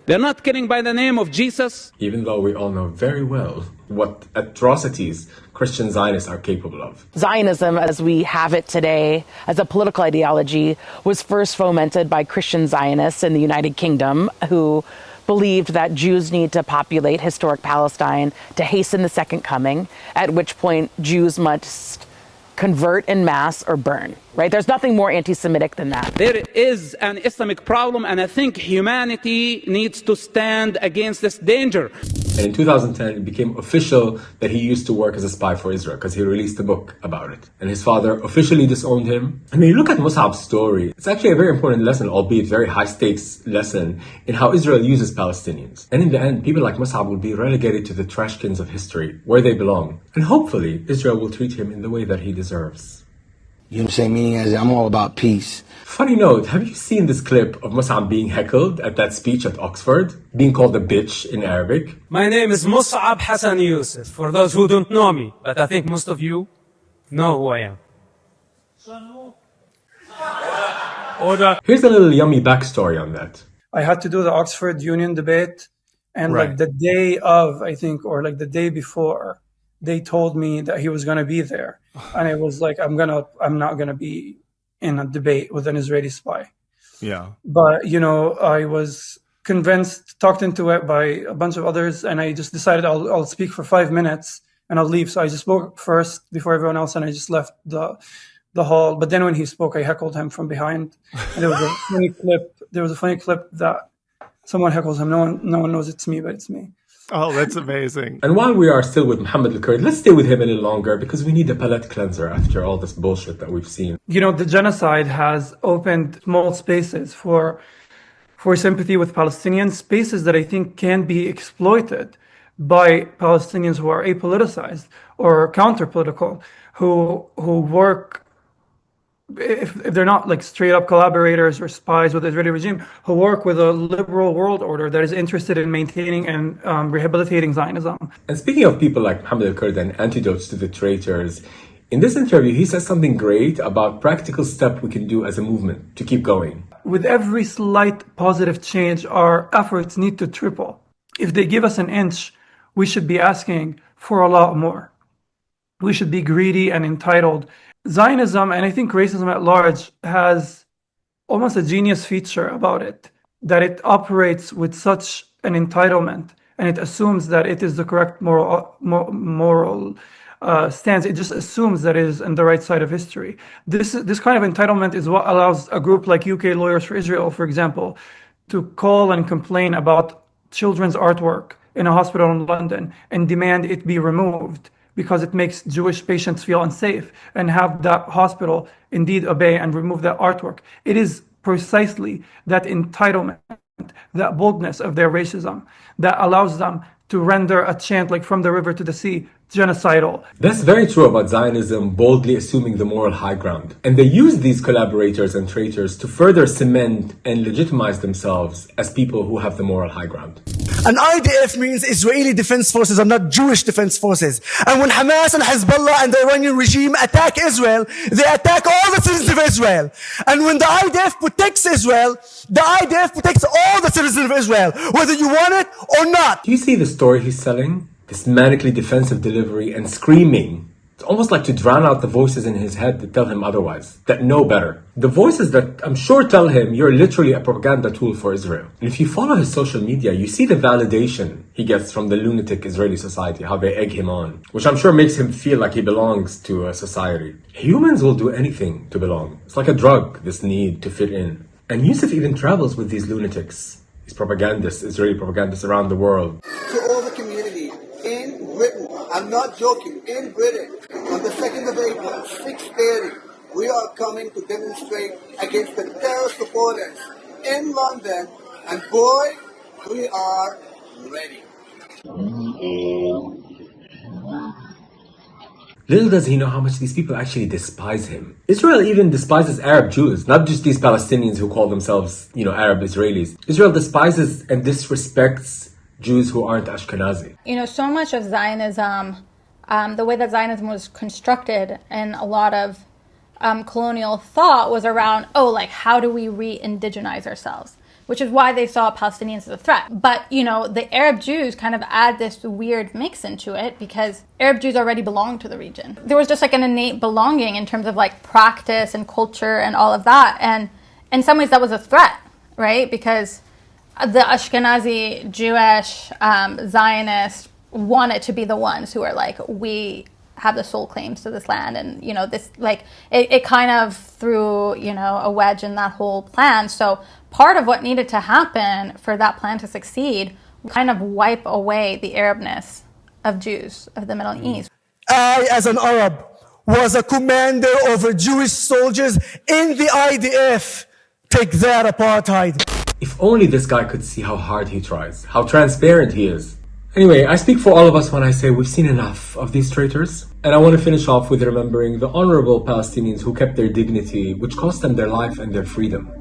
They're not killing by the name of Jesus. Even though we all know very well what atrocities Christian Zionists are capable of. Zionism, as we have it today, as a political ideology, was first fomented by Christian Zionists in the United Kingdom who believed that Jews need to populate historic Palestine to hasten the second coming, at which point Jews must convert en masse or burn, right? There's nothing more anti-Semitic than that. There is an Islamic problem, and I think humanity needs to stand against this danger. And in 2010, it became official that he used to work as a spy for Israel because he released a book about it. And his father officially disowned him. And when you look at Mosab's story, it's actually a very important lesson, albeit very high-stakes lesson, in how Israel uses Palestinians. And in the end, people like Mosab will be relegated to the trash cans of history, where they belong. And hopefully, Israel will treat him in the way that he deserves. You know what I'm saying? Meaning as I'm all about peace. Funny note, have you seen this clip of Mosab being heckled at that speech at Oxford? Being called a bitch in Arabic? My name is Mosab Hasan Yousef, for those who don't know me, but I think most of you know who I am. Here's a little yummy backstory on that. I had to do the Oxford Union debate, and like the day of, I think, or like the day before, they told me that he was going to be there. And I was like, I'm not going to be in a debate with an Israeli spy. Yeah. But, you know, I was convinced, talked into it by a bunch of others, and I just decided I'll speak for 5 minutes and I'll leave. So I just spoke first before everyone else, and I just left the hall. But then when he spoke, I heckled him from behind. And there was a funny clip that someone heckles him. No one knows it's me, but it's me. Oh, that's amazing. And while we are still with Mohammed al-Kurd, let's stay with him a little longer because we need a palate cleanser after all this bullshit that we've seen. You know, the genocide has opened small spaces for sympathy with Palestinians, spaces that I think can be exploited by Palestinians who are apoliticized or counter-political, who work, if they're not like straight up collaborators or spies with the Israeli regime, who work with a liberal world order that is interested in maintaining and rehabilitating Zionism. And speaking of people like Mohammed al-Kurd and antidotes to the traitors, in this interview, he says something great about practical step we can do as a movement to keep going. With every slight positive change, our efforts need to triple. If they give us an inch, we should be asking for a lot more. We should be greedy and entitled. Zionism, and I think racism at large, has almost a genius feature about it, that it operates with such an entitlement, and it assumes that it is the correct moral stance. It just assumes that it is on the right side of history. This kind of entitlement is what allows a group like UK Lawyers for Israel, for example, to call and complain about children's artwork in a hospital in London and demand it be removed because it makes Jewish patients feel unsafe, and have that hospital indeed obey and remove that artwork. It is precisely that entitlement, that boldness of their racism that allows them to render a chant like "From the River to the Sea" genocidal. That's very true about Zionism boldly assuming the moral high ground. And they use these collaborators and traitors to further cement and legitimize themselves as people who have the moral high ground. An IDF means Israeli Defense Forces are not Jewish Defense Forces. And when Hamas and Hezbollah and the Iranian regime attack Israel, they attack all the citizens of Israel. And when the IDF protects Israel, the IDF protects all the citizens of Israel, whether you want it or not. Do you see the story he's selling? This manically defensive delivery and screaming. It's almost like to drown out the voices in his head that tell him otherwise, that know better. The voices that I'm sure tell him you're literally a propaganda tool for Israel. And if you follow his social media, you see the validation he gets from the lunatic Israeli society, how they egg him on, which I'm sure makes him feel like he belongs to a society. Humans will do anything to belong. It's like a drug, this need to fit in. And Yousef even travels with these lunatics, these propagandists, Israeli propagandists around the world. To all the community in Britain, I'm not joking, in Britain, on the 2nd of April, 6:30, we are coming to demonstrate against the terror supporters in London, and boy, we are ready. Little does he know how much these people actually despise him. Israel even despises Arab Jews, not just these Palestinians who call themselves, Arab Israelis. Israel despises and disrespects Jews who aren't Ashkenazi. So much of Zionism, the way that Zionism was constructed and a lot of colonial thought was around, how do we re-indigenize ourselves? Which is why they saw Palestinians as a threat. But, the Arab Jews kind of add this weird mix into it because Arab Jews already belong to the region. There was just an innate belonging in terms of practice and culture and all of that. And in some ways that was a threat, right? Because the Ashkenazi Jewish Zionists wanted to be the ones who are we have the sole claims to this land, and this it kind of threw a wedge in that whole plan. So part of what needed to happen for that plan to succeed kind of wipe away the Arabness of Jews of the Middle East. I, as an Arab, was a commander over Jewish soldiers in the IDF. Take that, apartheid. If only this guy could see how hard he tries, how transparent he is. Anyway, I speak for all of us when I say we've seen enough of these traitors. And I want to finish off with remembering the honorable Palestinians who kept their dignity, which cost them their life and their freedom.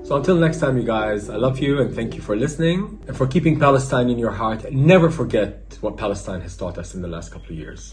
So until next time, you guys, I love you and thank you for listening and for keeping Palestine in your heart. And never forget what Palestine has taught us in the last couple of years.